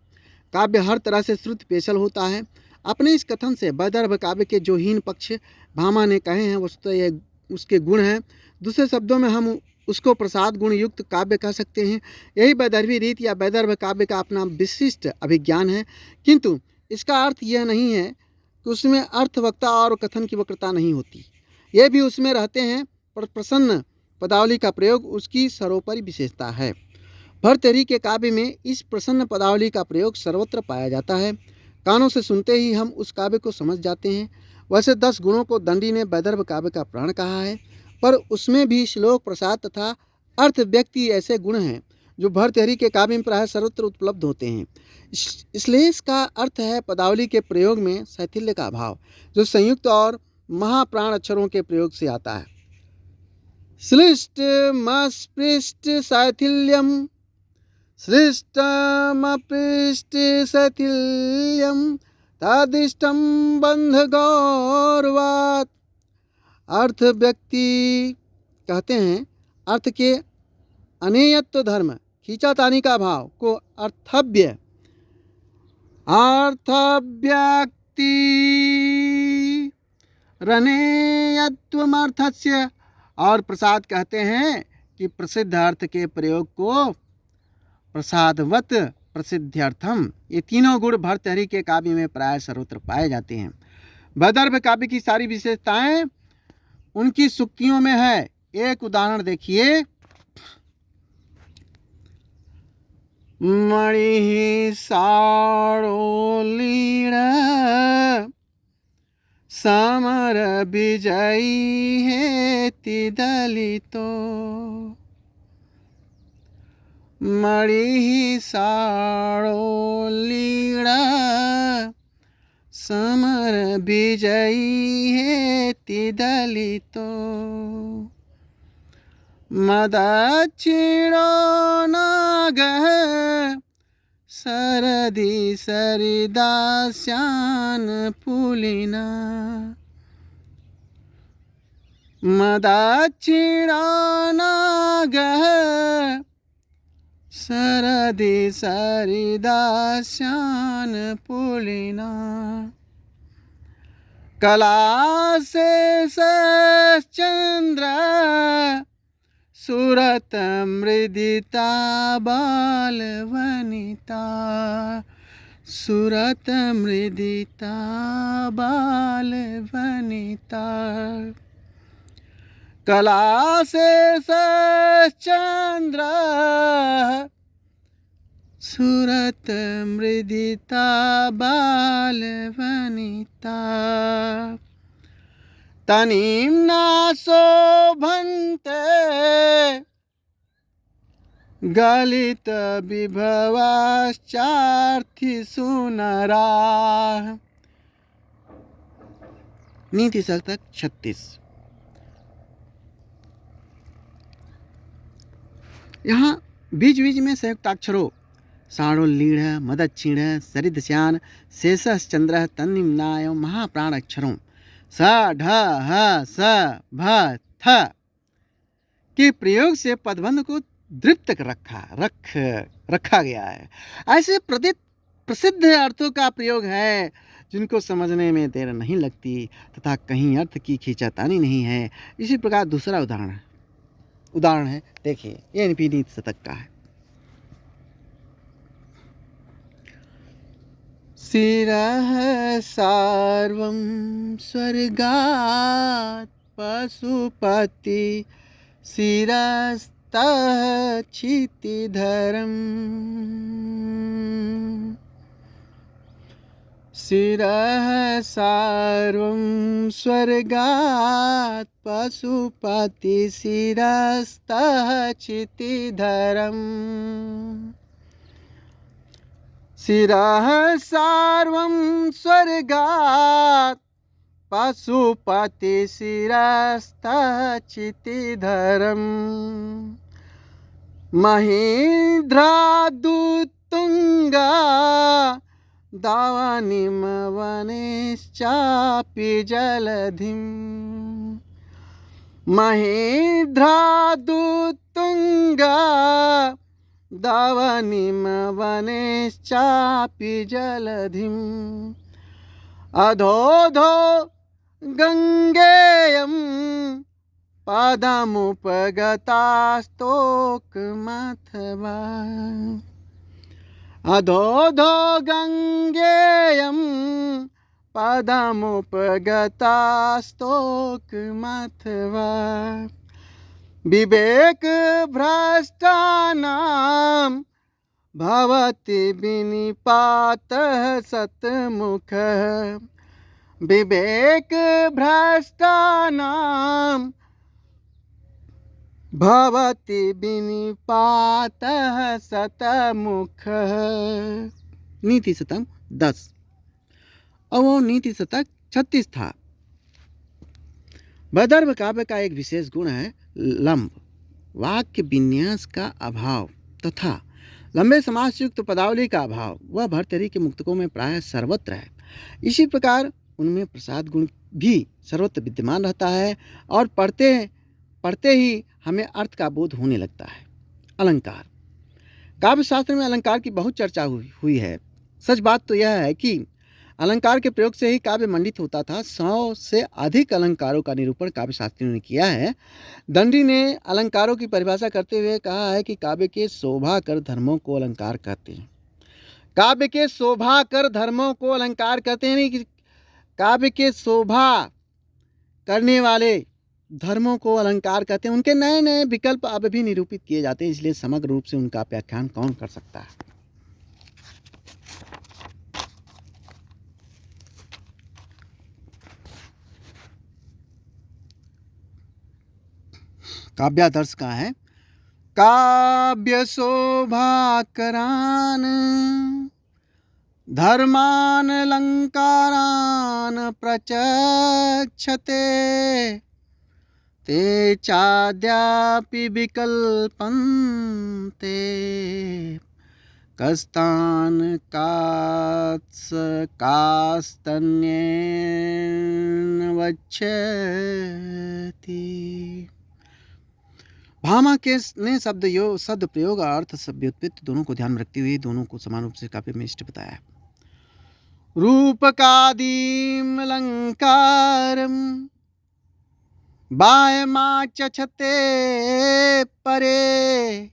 S1: काव्य हर तरह से श्रुति पेशल होता है। अपने इस कथन से वैदर्भ काव्य के जो हीन पक्ष भामा ने कहे हैं वस्तुतः ये उसके गुण हैं। दूसरे शब्दों में हम उसको प्रसाद गुण युक्त काव्य कह सकते हैं। यही वैदर्भी रीत या वैदर्भ काव्य का अपना विशिष्ट अभिज्ञान है, किंतु इसका अर्थ यह नहीं है कि उसमें अर्थवक्ता और कथन की वक्रता नहीं होती। ये भी उसमें रहते हैं, पर प्रसन्न पदावली का प्रयोग उसकी सर्वोपरि विशेषता है। भर्तृहरि के काव्य में इस प्रसन्न पदावली का प्रयोग सर्वत्र पाया जाता है। कानों से सुनते ही हम उस काव्य को समझ जाते हैं। वैसे 10 गुणों को दंडी ने वैदर्भ काव्य का प्राण कहा है, पर उसमें भी श्लोक प्रसाद तथा अर्थ व्यक्ति ऐसे गुण हैं जो भर्तृहरि के काव्य में प्रायः सर्वत्र उपलब्ध होते हैं। इसलिए इसका अर्थ है पदावली के प्रयोग में शैथिल्य का भाव, जो संयुक्त और महाप्राण अक्षरों के प्रयोग से आता है। श्लिष्टमस्पृष्ट शैथिल्यम सृष्टमपृष्ट शैथिल्यम तदिष्टम बंध गौरवात्। अर्थ व्यक्ति कहते हैं अर्थ के अनेयत्व धर्म खींचातानी का भाव को अर्थव्यक्ति रनेयत्वमर्थस्य, और प्रसाद कहते हैं कि प्रसिद्ध अर्थ के प्रयोग को प्रसादवत प्रसिद्ध्यर्थम। ये तीनों गुण भर्तृहरि के काव्य में प्राय सर्वत्र पाए जाते हैं। वैदर्भ काव्य की सारी विशेषताएं उनकी सूक्तियों में है। एक उदाहरण देखिए, मणि सारोलीण समर विजयी हेति दलितो। मणि सारोलीण समर विजयी हेति दलितो मदक्षिणो नागः सरदि सरिदास्यान् पुलिना मदक्षिणो नागः सरदि सरिदास्यान् पुलिना कलाशेषश्चन्द्र सुरत मृदिता बालवनिता सुरत मृदिता बालवनिता कलाशेषश्चन्द्र सुरत मृदिता बालवनिता तनीं न शोभन्ते गलित विभवाश्चार्थिषु नराः। नीति शतक 36। यहाँ बीच बीच में संयुक्ताक्षरों साणो लीढ़ मदक्षिण सरिदस्यान शेषश्चंद्र तन्निम्नाय महाप्राण अक्षरों स ढ ह स भ थ के प्रयोग से पदबंध को दृप्त रखा गया है। ऐसे प्रसिद्ध अर्थों का प्रयोग है जिनको समझने में देर नहीं लगती तथा कहीं अर्थ की खींचातानी नहीं है। इसी प्रकार दूसरा उदाहरण है, देखिए, ये नीति शतक का है। शिरः सार्वं स्वर्गात् पशुपति शिरस्तः क्षितिधरम् शिरः सार्वं स्वर्गात् पशुपति शिरस्तः क्षितिधरम् शिरः सार्वं स्वर्गात् पशुपति शिरस्तः क्षितिधरम् महीध्रादुत्तुङ्गा दावानिमवनेश्चापि जलधिम् महीध्रादुत्तुङ्गा दावानिमवनेश्चापि जलधिम् अधोधो गङ्गेयं पदमुपगतास्तोकमथवा अधोधो गङ्गेयं पदमुपगतास्तोकमथवा विवेकभ्रष्टानां भवति विनिपातः सतमुखः विवेकभ्रष्टानां भवति विनिपातः सतमुखः। नीति शतक 10। और वो नीति शतक 36 था। वैदर्भ काव्य का एक विशेष गुण है लंब वाक्य विन्यास का अभाव तथा लंबे समास युक्त पदावली का अभाव। वह भर्तरी के मुक्तकों में प्रायः सर्वत्र है। इसी प्रकार उनमें प्रसाद गुण भी सर्वत्र विद्यमान रहता है और पढ़ते ही हमें अर्थ का बोध होने लगता है। अलंकार काव्य शास्त्र में अलंकार की बहुत चर्चा हुई है। सच बात तो यह है कि अलंकार के प्रयोग से ही काव्य मंडित होता था। 100 से अधिक अलंकारों का निरूपण काव्य शास्त्रियों ने किया है। दंडी ने अलंकारों की परिभाषा करते हुए कहा है कि काव्य के शोभाकर धर्मों को अलंकार कहते हैं। काव्य के शोभाकर धर्मों को अलंकार कहते हैं, नहीं कि काव्य के शोभा करने वाले धर्मों को अलंकार कहते हैं। उनके नए नए विकल्प अब भी निरूपित किए जाते हैं, इसलिए समग्र रूप से उनका व्याख्यान कौन कर सकता है। काव्यादर्श का है, काव्य शोभाकरान धर्मान् अलङ्कारान् प्रचक्षते ते चाद्यापि विकल्पन्ते कस्तान् कास्तन्येन वक्षति। भामा के ने शब्द प्रयोग और अर्थ व्युत्पत्ति दोनों को ध्यान में रखते हुए दोनों को समान रूप से काव्य में इष्ट बताया है। रूपकादीम अलंकारम बायमाचछते परे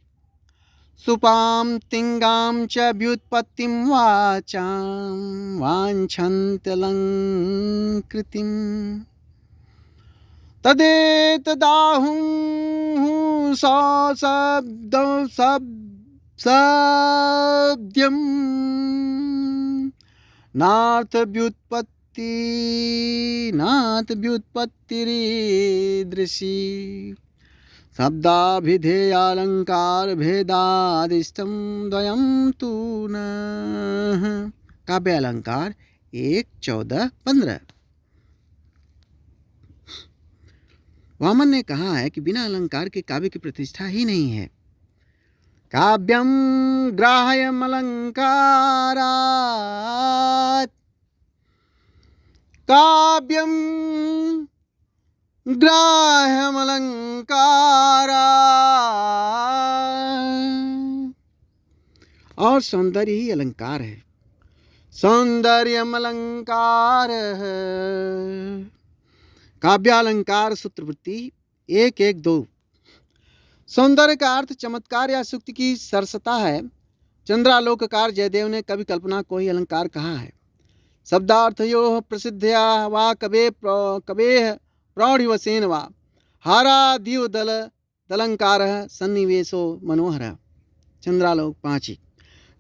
S1: सुपाम तिंगाम च व्युत्पत्तिम वाचाम वाञ्छन्त्यलंकृतिम तदेतदाहुं शब्दं नाथ व्युत्पत्तिरीदृशी शब्दाभिधेयालंकार भेदादिष्टं द्वयं तु न। काव्य अलंकार 1:14-15। वामन ने कहा है कि बिना अलंकार के काव्य की प्रतिष्ठा ही नहीं है। काव्यम ग्राह्यम अलंकारात् काव्यम ग्राह्यम अलंकारात् और सौंदर्य ही अलंकार है। सौंदर्यम अलंकार है। काव्यालंकार सूत्रवृत्ति 1:1-2। सौंदर्य का अर्थ चमत्कार या सूक्ति की सरसता है। चंद्रालोककार जयदेव ने कवि कल्पना को ही अलंकार कहा है। शब्दार्थयोः प्रसिद्धया वा कवेः प्रौढ़िवशेन वा हाराद्युदलंकारः सन्निवेशो मनोहरः। चंद्रालोक 5।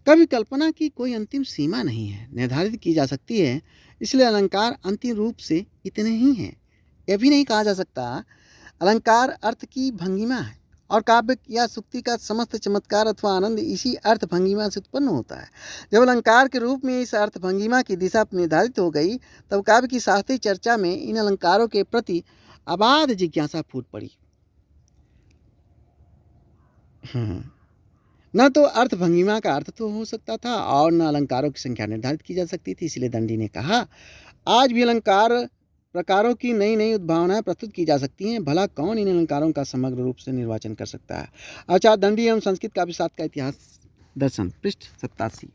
S1: कवि कल्पना की कोई अंतिम सीमा नहीं है, निर्धारित की जा सकती है, इसलिए अलंकार अंतिम रूप से इतने ही हैं। यह भी नहीं कहा जा सकता अलंकार अर्थ की भंगिमा है और काव्य या सूक्ति का समस्त चमत्कार अथवा आनंद इसी अर्थ भंगिमा से उत्पन्न होता है। जब अलंकार के रूप में इस अर्थ भंगिमा की दिशा निर्धारित हो गई तब काव्य की शास्त्रीय चर्चा में इन अलंकारों के प्रति अबाध जिज्ञासा फूट पड़ी। न तो अर्थ भंगिमा का अर्थ तो हो सकता था और न अलंकारों की संख्या निर्धारित की जा सकती थी। इसलिए दंडी ने कहा, आज भी अलंकार प्रकारों की नई नई उद्भावनाएं प्रस्तुत की जा सकती हैं, भला कौन इन अलंकारों का समग्र रूप से निर्वाचन कर सकता है। आचार्य दंडी एवं संस्कृत काव्यशास्त्र का इतिहास दर्शन पृष्ठ 87।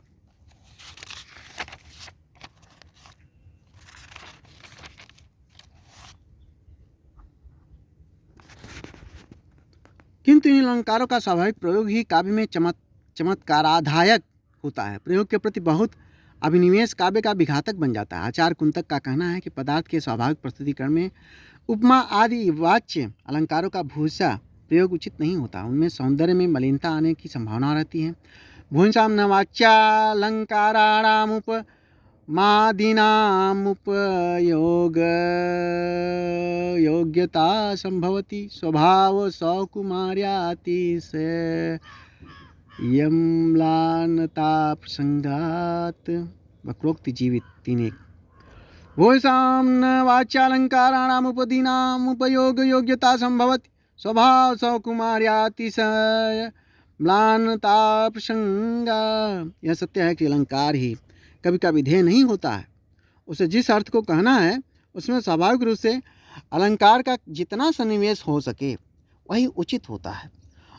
S1: किंतु इन अलंकारों का स्वाभाविक प्रयोग ही काव्य में चमत्काराधायक होता है। प्रयोग के प्रति बहुत अभिनिवेश काव्य का विघातक बन जाता है। आचार्य कुंतक का कहना है कि पदार्थ के स्वाभाविक प्रस्तुतिकरण में उपमा आदि वाच्य अलंकारों का भूषा प्रयोग उचित नहीं होता। उनमें सौंदर्य में मलिनता आने की संभावना रहती है। भूंसाम न वाच्यालंकाराणामुपमादीनामुपयोग योग्यता संभवति स्वभाव सौकुमार्यातिशय यम्लानता प्रसंगात। वक्रोक्ति जीवित 3:1। भूषां न वाच्यालंकाराणामुपदीनामुपयोग योग्यता संभवति स्वभाव सौकुमार्यातिशय म्लानता प्रसंगा। यह सत्य है कि अलंकार ही कवि का विधेय नहीं होता है। उसे जिस अर्थ को कहना है उसमें स्वाभाविक रूप से अलंकार का जितना सन्निवेश हो सके वही उचित होता है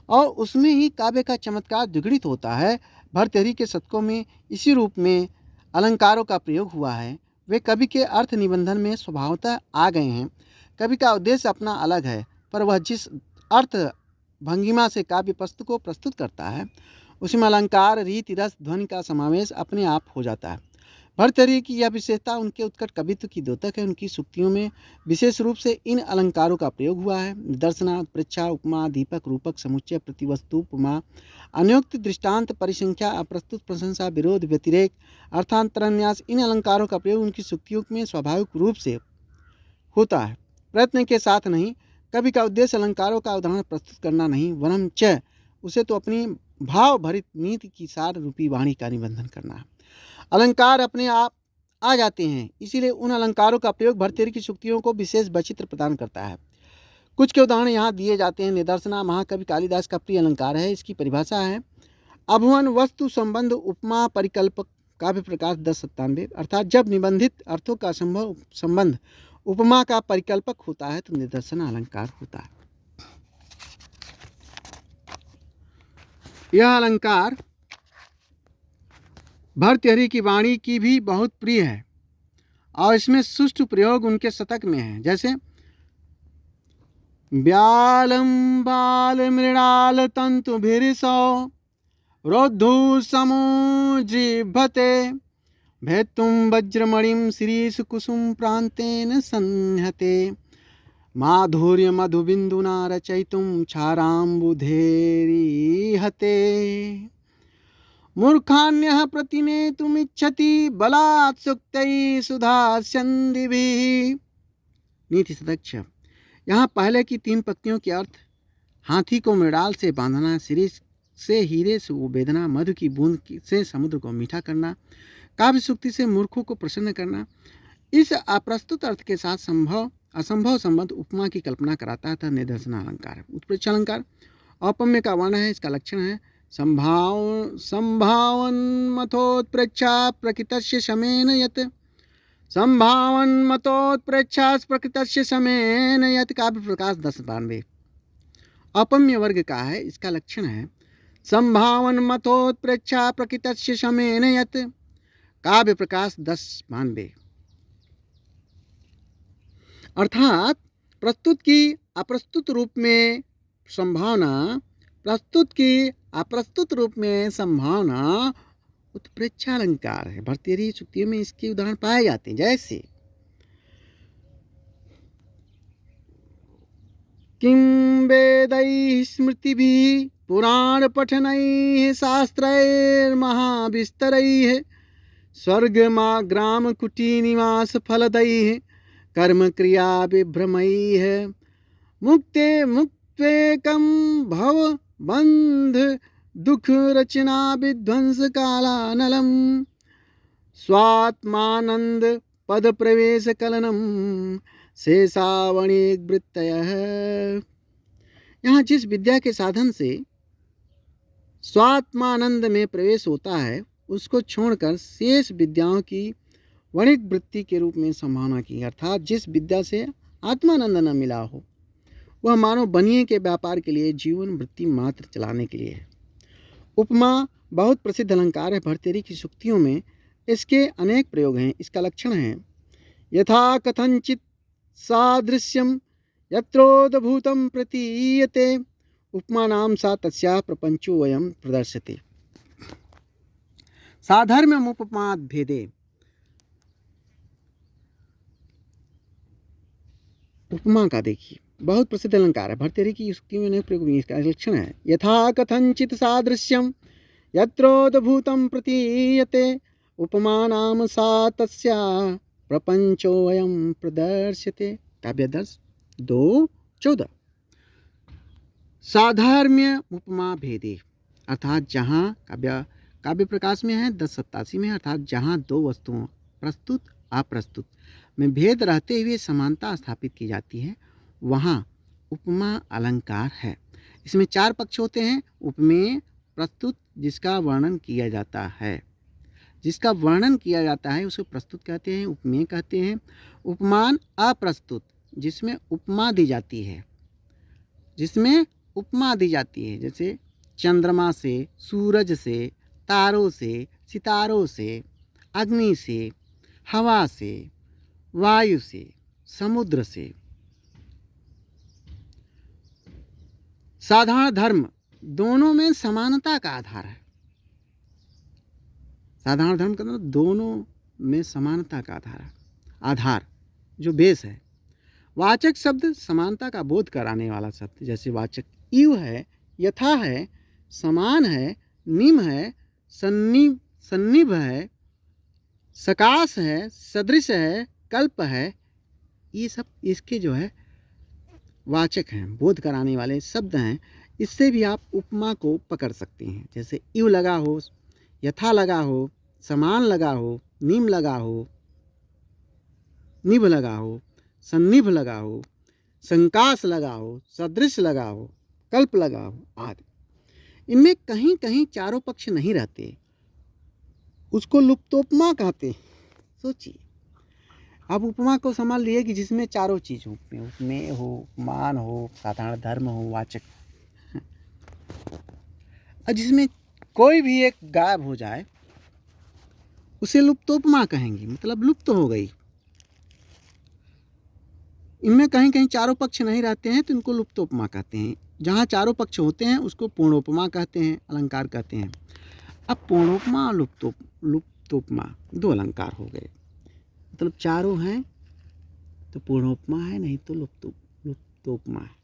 S1: और उसमें ही काव्य का चमत्कार द्विगुणित होता है। भर्तृहरि के शतकों में इसी रूप में अलंकारों का प्रयोग हुआ है। वे कवि के अर्थ निबंधन में स्वभावतः आ गए हैं। कवि का उद्देश्य अपना अलग है, पर वह जिस अर्थ भंगिमा से काव्य वस्तु को प्रस्तुत करता है उसमें अलंकार, रीति, रस, ध्वनि का समावेश अपने आप हो जाता है। भर्तृहरि की यह विशेषता उनके उत्कट कवित्व की द्योतक है। उनकी सूक्तियों में विशेष रूप से इन अलंकारों का प्रयोग हुआ है। निदर्शना, उत्प्रेक्षा, उपमा, दीपक, रूपक, समुच्चय, प्रतिवस्तु, उपमा, अन्योक्ति, दृष्टांत, परिसंख्या, अप्रस्तुत, प्रशंसा, विरोध, व्यतिरेक, अर्थांतरन्यास, इन अलंकारों का प्रयोग उनकी सूक्तियों में स्वाभाविक रूप से होता है, प्रयत्न के साथ नहीं। कवि का उद्देश्य अलंकारों का उदाहरण प्रस्तुत करना नहीं, वरन च उसे तो अपनी भाव भरित नीति की सार रूपी वाणी का निबंधन करना है। अलंकार अपने आप आ जाते हैं, इसीलिए उन अलंकारों का प्रयोग भर्तृहरि की सूक्तियों को विशेष वैचित्र प्रदान करता है। कुछ के उदाहरण यहाँ दिए जाते हैं। निदर्शना महाकवि कालिदास का प्रिय अलंकार है। इसकी परिभाषा है अभुवन वस्तु संबंध उपमा परिकल्पक काव्य प्रकाश 1097। अर्थात जब निबंधित अर्थों का संबंध उपमा का परिकल्पक होता है तो निदर्शन अलंकार होता है। यह अलंकार भर्तृहरि की वाणी की भी बहुत प्रिय है और इसमें सुष्ठु प्रयोग उनके शतक में है। जैसे ब्यालम बाल मृणाल तंतु भिरिसौ रोद्धु समुजिभते भेत्तुम वज्रमणिम शिरीष कुसुम प्रांतेन संहते माधुर्य मधुबिंदुना रचयितुम क्षाराम्बुधेरिहते मूर्खान्यः प्रतिनेतुमिच्छति बलात् सुक्तैः सुधास्यन्दिभिः। नीति शतक। यहाँ पहले की 3 पंक्तियों के अर्थ हाथी को मृणाल से बांधना, शिरीष से हीरे से वो वेदना, मधु की बूंद से समुद्र को मीठा करना, काव्य सूक्ति से मूर्खों को प्रसन्न करना। इस अप्रस्तुत अर्थ के साथ असंभव संबंध उपमा की कल्पना कराता था निदर्शन अलंकार। उत्प्रेक्ष अलंकार औपम्य का वर्ण है। इसका लक्षण है संभावन मथोत्प्रेक्षा प्रकृतस्य शमेन यत् संभावन मतोत्प्रेक्षा प्रकृतस्य शमेन यत् काव्य प्रकाश 1092। औपम्य वर्ग का है। इसका लक्षण है संभावन मतोत्प्रेक्षा प्रकृतस्य शमेन यत् काव्य प्रकाश 1092। अर्थात प्रस्तुत की अप्रस्तुत रूप में संभावना, प्रस्तुत की अप्रस्तुत रूप में संभावना उत्प्रेक्षा अलंकार है। भर्तृहरि सूक्तियों में इसके उदाहरण पाए जाते हैं। जैसे किं वेदैः स्मृतिभिः पुराण पठनैः शास्त्रैर्महाविस्तरैः स्वर्गमा ग्राम कुटी निवास फलदैः कर्म क्रिया विभ्रमैः मुक्ते मुक्त्वेकं भव बंध दुख रचना विध्वंस कालानलम स्वात्मानंद पद प्रवेश कलनम शेषावणिक वृत्तयः। यहाँ जिस विद्या के साधन से स्वात्मानंद में प्रवेश होता है उसको छोड़कर शेष विद्याओं की वणिक वृत्ति के रूप में संभावना की। अर्थात जिस विद्या से आत्मानंद न मिला हो वह मानव बनिए के व्यापार के लिए जीवन वृत्ति मात्र चलाने के लिए है। उपमा बहुत प्रसिद्ध अलंकार है। भर्तृहरि की सूक्तियों में इसके अनेक प्रयोग हैं। इसका लक्षण है यथा कथंचित सादृश्यम यत्रोद्भूतं प्रतीयते उपमा नाम सा तस्याः प्रपंचो वयम प्रदर्शते। साधर्म्यम उपमाद भेदे। उपमा का देखिए बहुत प्रसिद्ध अलंकार है। भर्तृहरि की सूक्तियों में अनेक प्रयोग हैं। इसका लक्षण है यथा कथंचित सादृश्यम यत्रोद्भूतं प्रतीयते उपमा नाम सा तस्याः प्रपंचो वयम प्रदर्श्यते। काव्यादर्श 2:14। साधर्म्य उपमा भेदे अर्थात जहाँ काव्य प्रकाश में है 1087 में, अर्थात जहाँ 2 वस्तुओं प्रस्तुत अप्रस्तुत में भेद रहते हुए समानता स्थापित की जाती है वहाँ उपमा अलंकार है। इसमें 4 पक्ष होते हैं। उपमेय, प्रस्तुत जिसका वर्णन किया जाता है, जिसका वर्णन किया जाता है उसे प्रस्तुत कहते हैं, उपमेय कहते हैं। उपमान अप्रस्तुत जिसमें उपमा दी जाती है, जिसमें उपमा दी जाती है, जैसे चंद्रमा से, सूरज से, तारों से, सितारों से, अग्नि से, हवा से, वायु से, समुद्र से। साधारण धर्म दोनों में समानता का आधार है। साधारण धर्म का मतलब दोनों में समानता का आधार जो बेस है। वाचक शब्द समानता का बोध कराने वाला शब्द, जैसे वाचक इव है, यथा है, समान है, निम है, सन्निभ है, सकाश है, सदृश है, कल्प है। ये सब इसके जो है वाचक हैं, बोध कराने वाले शब्द हैं। इससे भी आप उपमा को पकड़ सकते हैं। जैसे इव लगा हो, यथा लगा हो, समान लगा हो, नीम लगा हो, निभ लगा हो, सन्निभ लगा हो, संकास लगा हो, सदृश लगा हो, कल्प लगा हो आदि। इनमें कहीं कहीं चारों पक्ष नहीं रहते, उसको लुप्तोपमा कहते। सोचिए, अब उपमा को समझ लिए कि जिसमें चारों चीज हो, उपमेय हो, उपमान हो, साधारण धर्म हो, वाचक, और जिसमें कोई भी एक गायब हो जाए उसे लुप्तोपमा कहेंगे, मतलब लुप्त हो गई। इनमें कहीं कहीं चारों पक्ष नहीं रहते हैं तो इनको लुप्तोपमा कहते हैं। जहाँ चारों पक्ष होते हैं उसको पूर्णोपमा कहते हैं, अलंकार कहते हैं। अब पूर्णोपमा और लुप्तोपमा दो अलंकार हो गए, मतलब चारों हैं तो पूर्णोपमा है, नहीं तो लुप्तोपमा है।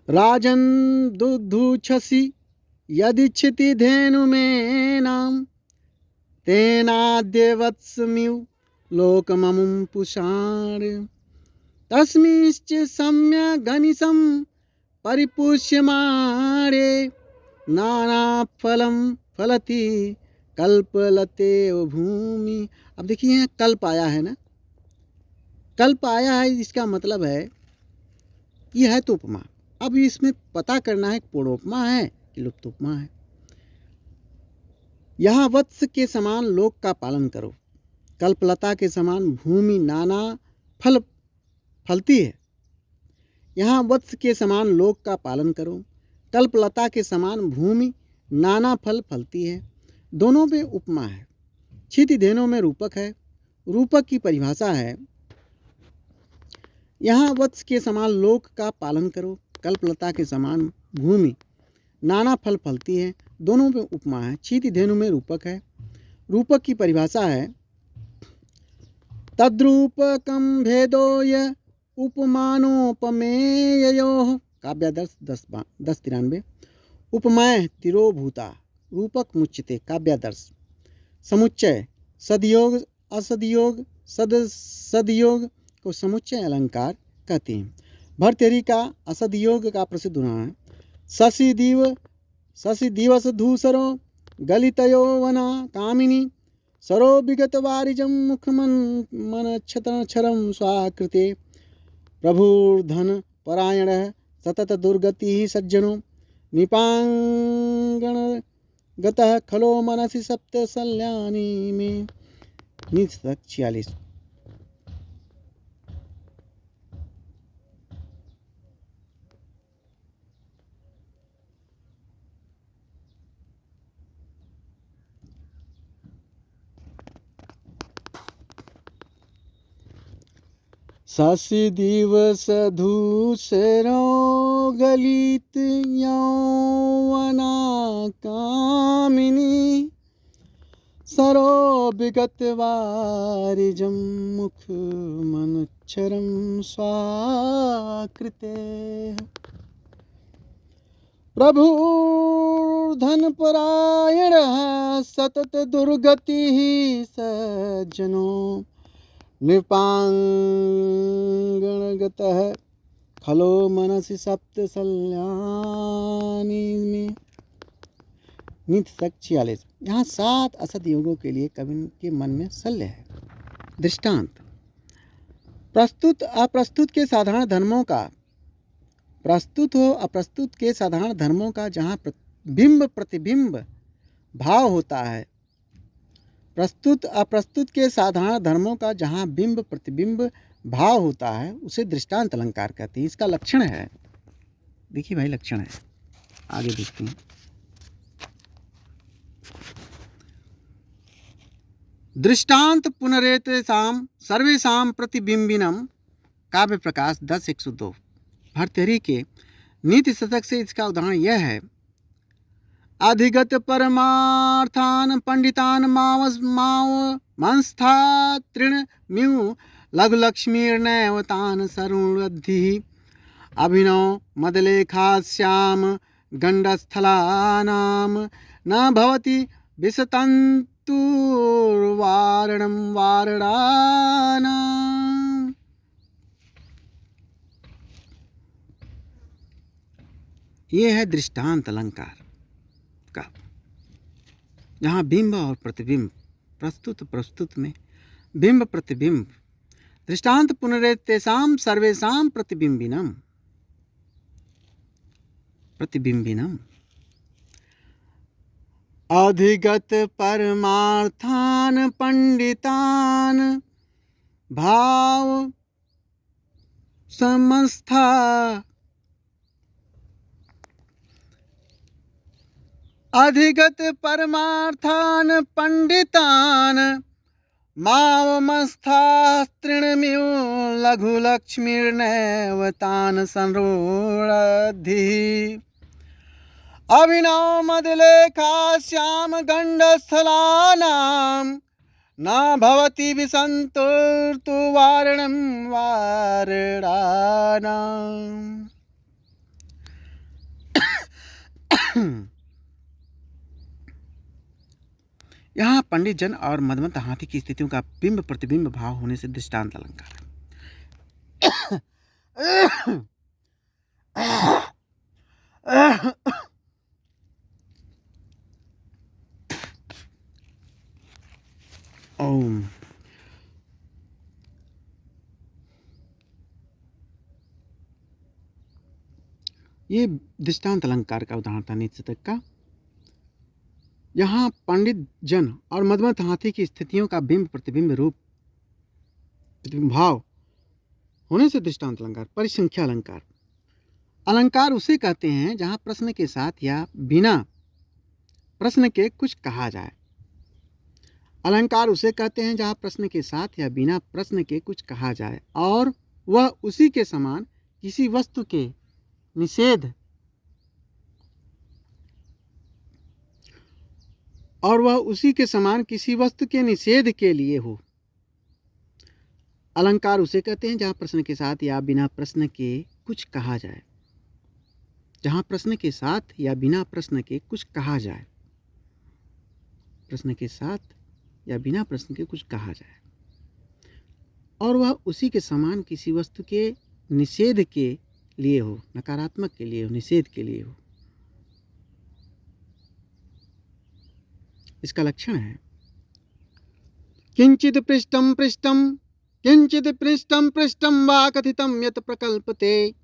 S1: राजन दुद्धुच्छसि यदिच्छति धेनुमेनां तेनाद्य वत्समिव लोकममुं पुषाण तस्मिंश्च सम्यगनिशं परिपुष्यमाणे नानाफलं फलति कल्पलते भूमि। अब देखिए यहाँ कल्प आया है ना, कल्प आया है, इसका मतलब है यह है तो उपमा। अब इसमें पता करना है पूर्णोपमा है कि लुप्तोपमा है। यहाँ वत्स के समान लोक का पालन करो, कल्पलता के समान भूमि नाना फल फलती है। यहाँ वत्स के समान लोक का पालन करो, कल्पलता के समान भूमि नाना फल फलती है। दोनों में उपमा है। क्षिति धेनु में रूपक है। रूपक की परिभाषा है, यहाँ वत्स के समान लोक का पालन करो, कल्पलता के समान भूमि नाना फल फलती है। दोनों में उपमा है। क्षिति धेनु में रूपक है। रूपक की परिभाषा है, तद्रूपकम भेदो य उपमानोपमेयोः। काव्यादर्श 1093। उपमाय तिरोभूता रूपक मुच्यते। काव्यादर्श। समुच्चय सदयोग असदयोग सदयोग को समुच्चय अलंकार कहते हैं। भर्तृहरि का असदयोग का प्रसिद्ध उदाहरण है, शशि दिवस धूसरो गलितयो वना कामिनी सरो विगत वारिजम मुखमनच्छरम स्वाकृते प्रभुर्धन परायण सतत दुर्गति सज्जनो निपांगण गतः खलो मनसि सप्त सल्यानी में। 46। शशि दिवस धूसरो गलित यौवना कामिनी सरो विगत वारिजम मुख मनुच्छरम स्वाकृते प्रभु धन परायण सतत दुर्गति सज्जनो नृपांगणगतः खलो मनसि सप्त सल्यानी में। 46। यहाँ 7 असद योगों के लिए कवि के मन में शल्य है। दृष्टांत, प्रस्तुत अप्रस्तुत के साधारण धर्मों का, प्रस्तुत हो अप्रस्तुत के साधारण धर्मों का जहाँ बिंब प्रतिबिंब भाव होता है, प्रस्तुत अप्रस्तुत के साधारण धर्मों का जहाँ बिंब प्रतिबिंब भाव होता है उसे दृष्टांत अलंकार कहते हैं। इसका लक्षण है, देखिए भाई लक्षण है, आगे देखते हैं। दृष्टांत पुनरेतेषां सर्वेषां प्रतिबिंबिनम। काव्य प्रकाश 10/102। भर्तृहरि के नीति शतक से इसका उदाहरण यह है, अधिगत परमार्थान पंडितान मांस्था तृण म्यु लघुलक्ष्मीर्नैव तान सरुणद्धि अभिनव मदलेखास्याम गंडस्थलानाम न भवति विशतंतुर्वारणं वारणानाम्। ये है दृष्टांत अलंकार का, जहाँ बिंब और प्रतिबिंब प्रस्तुत में बिंब प्रतिबिंब दृष्टांत पुनरेतेषां सर्वेषां प्रतिबिंबिनम् अधिगत परमार्थान पंडितान भाव समस्था अधिगत परमार्थान पंडितान मावमस्थास्त्रिणमिव लघुलक्ष्मीर्नैव तान् संरोढद्भिः अभिनव मदलेखास्याम गण्डस्थलानां न भवति विसन्तुर्तु वारणं वारणानाम्। यहाँ पंडित जन और मदमत हाथी की स्थितियों का बिंब प्रतिबिंब भाव होने से दृष्टांत अलंकार है। ओम। ये दृष्टांत अलंकार का उदाहरण था नीति शतक का। यहाँ पंडित जन और मदमत हाथी की स्थितियों का बिंब प्रतिबिंब रूप प्रतिबिंब भाव होने से दृष्टांत अलंकार। परिसंख्या अलंकार। अलंकार उसे कहते हैं जहाँ प्रश्न के साथ या बिना प्रश्न के कुछ कहा जाए। अलंकार उसे कहते हैं जहाँ प्रश्न के साथ या बिना प्रश्न के कुछ कहा जाए और वह उसी के समान किसी वस्तु के निषेध के लिए हो। अलंकार उसे कहते हैं जहाँ प्रश्न के साथ या बिना प्रश्न के कुछ कहा जाए। जहाँ प्रश्न के साथ या बिना प्रश्न के कुछ कहा जाए। प्रश्न के साथ या बिना प्रश्न के कुछ कहा जाए और वह उसी के समान किसी वस्तु के निषेध के लिए हो, नकारात्मक के लिए हो, निषेध के लिए हो। इसका लक्षण है किंचित पृष्ठम पृष्ठम वा कथितम यत प्रकल्पते।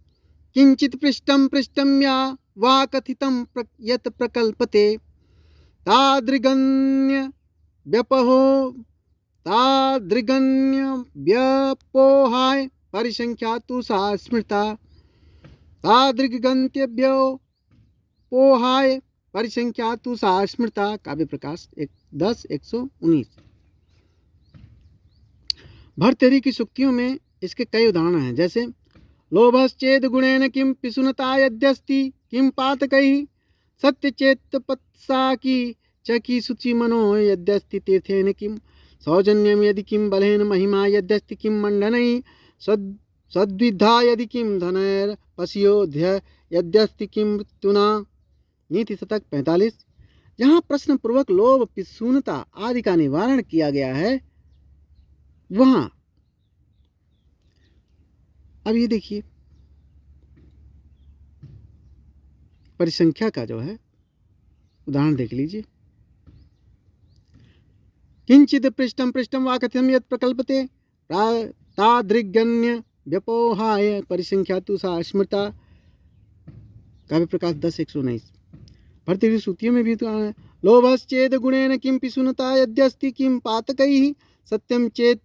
S1: किंचित पृष्ठम या वा कथितम यत प्रकल्पते तादृगन्य व्यपोहाय परिसंख्या तु सा स्मृता। तादृगन्त्यव्यपोहाय परिसंख्या तु सा स्मृता। काव्य प्रकाश 10:119। भर्तृहरि की सूक्तियों में इसके कई उदाहरण हैं, जैसे लोभश्चेद गुणेन किं पिशुनता यद्यस्ति किं पातकैः सत्यचेत्तपत्सा की चकी शुचि मनो यद्यस्ति तीर्थेन किं सौजन्यम यदि किं बलेन महिमा यद्यस्ति किं मंडनैः सद्विद्धा यदि किं धनैर पश्योध्य यद्यस्ति किं मृत्युना। नीति शतक 45। जहाँ प्रश्न पूर्वक लोभ पिशूनता आदि का निवारण किया गया है, वहाँ अब ये देखिए परिसंख्या का जो है उदाहरण देख लीजिए। किंचित पृष्ठम वा कथम यत् प्रकल्पते तादृगन्य व्यपोहाय परिसंख्या तु सा स्मृता। काव्य प्रकाश 10:119। भर्तृहरि सूक्तियों में भी तो लोभश्चेद गुणेन किं पिशुनता यद्यस्ति किं पातकैः सत्यम चेत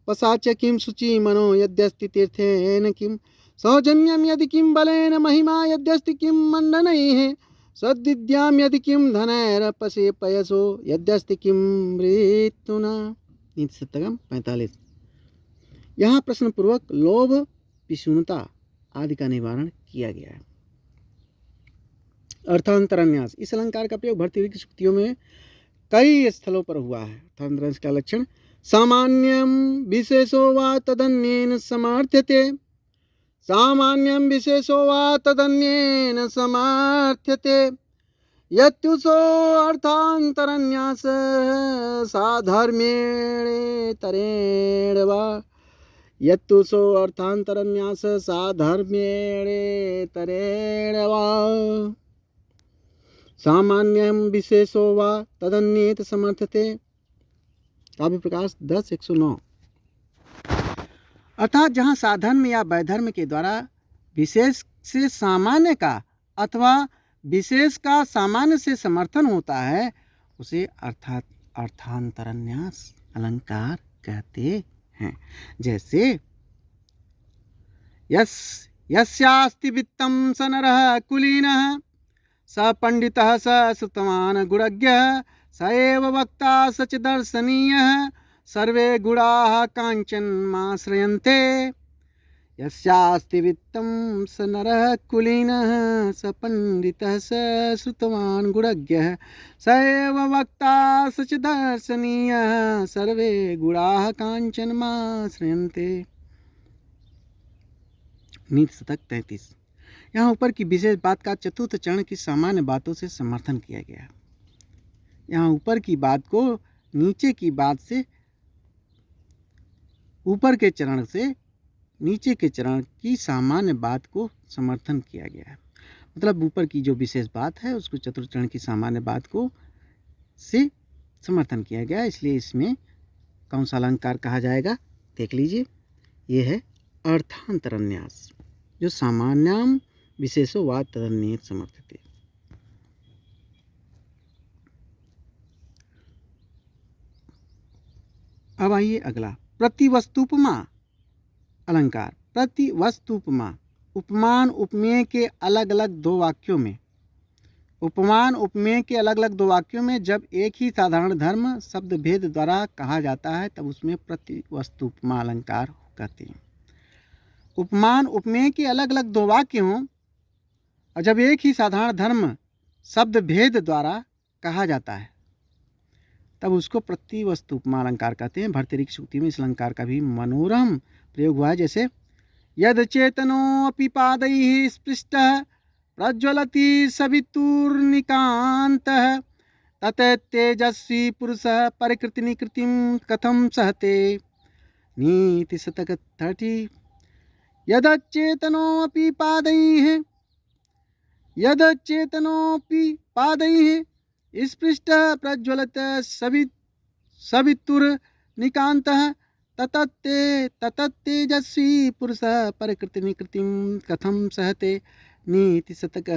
S1: पसाच किं शुचि मनो यद्यस्ति तीर्थेन किं सौजन्यम यदि किं बलेन महिमा यद्यस्ति किं मंडनैः सद्विद्याम यदि किं धनैर पशे पयसो यद्यस्ति किं मृत्युना। नीति शतक 45। यहाँ प्रश्न पूर्वक लोभ पिशुनता आदि का निवारण किया गया है। अर्थांतरन्यास। इस अलंकार का प्रयोग भर्तृहरि की सूक्तियों में कई स्थलों पर हुआ है। अर्थांतरन्यास का लक्षण सामान्यम विशेषो वा तदन्येन समर्थ्यते। सामान्यम विशेषो वा तदन्येन समर्थ्यते यत्युसो अर्थांतरन्यास साधर्म्येणेतरेण वा यत्तु सो अर्थांतरन्यास साधर्म्येणेतरेण वा सामान्यं विशेषो वा तदन्येत समर्थते। काव्य प्रकाश 10:109। अर्थात जहाँ साधर्म या वैधर्म के द्वारा विशेष से सामान्य का अथवा विशेष का सामान्य से समर्थन होता है उसे अर्थात अर्थांतरन्यास अलंकार कहते हैं। जैसे यस्यास्ति वित्तं स नरः कुलीनः स पंडितः स श्रुतवान् गुणज्ञः स एव वक्ता स च दर्शनीयः सर्वे गुणाः काञ्चनमाश्रयन्ते। यस्यास्ति वित्तं स नरः कुलीनः स पंडितः स श्रुतवान् गुणज्ञः स एव वक्ता स च दर्शनीयः सर्वे गुणाः काञ्चनमाश्रयन्ते। नीति शतक 33। यहाँ ऊपर की विशेष बात का चतुर्थ चरण की सामान्य बातों से समर्थन किया गया। यहाँ ऊपर की बात को नीचे की बात से, ऊपर के चरण से नीचे के चरण की सामान्य बात को समर्थन किया गया है। मतलब ऊपर की जो विशेष बात है उसको चतुर्थ चरण की सामान्य बात को से समर्थन किया गया, इसलिए इसमें कौन सा अलंकार कहा जाएगा देख लीजिए। ये है अर्थांतरन्यास, जो सामान्यम विशेषो वा तदन्येत समर्थते। अब आइए अगला प्रतिवस्तुपमा अलंकार। प्रतिवस्तुपमा उपमान उपमेय के अलग अलग दो वाक्यों में, उपमान उपमेय के अलग अलग दो वाक्यों में जब एक ही साधारण धर्म शब्द भेद द्वारा कहा जाता है तब उसमें प्रतिवस्तुपमा अलंकार कहते हैं। उपमान उपमेय के अलग अलग दो वाक्य हों और जब एक ही साधारण धर्म शब्द भेद द्वारा कहा जाता है तब उसको प्रतिवस्तुपमा अलंकार कहते हैं। भर्तृहरि की सूक्ति में इस अलंकार का भी मनोरम प्रयोग हुआ है। जैसे यद चेतनोऽपि पादैः स्पृष्टः प्रज्वलति सवितुर्निकान्तः तत तेजस्वी पुरुषः परिकृति निकृतिं कथं सहते। नीति शतक 30। यद चेतनोऽपि पादैः स्पृष्टः प्रज्वलत सवितुर्निकान्तः ततत्तेजस्वी पुरुषः परिकृति निकृतिं कथं सहते। नीति शतक।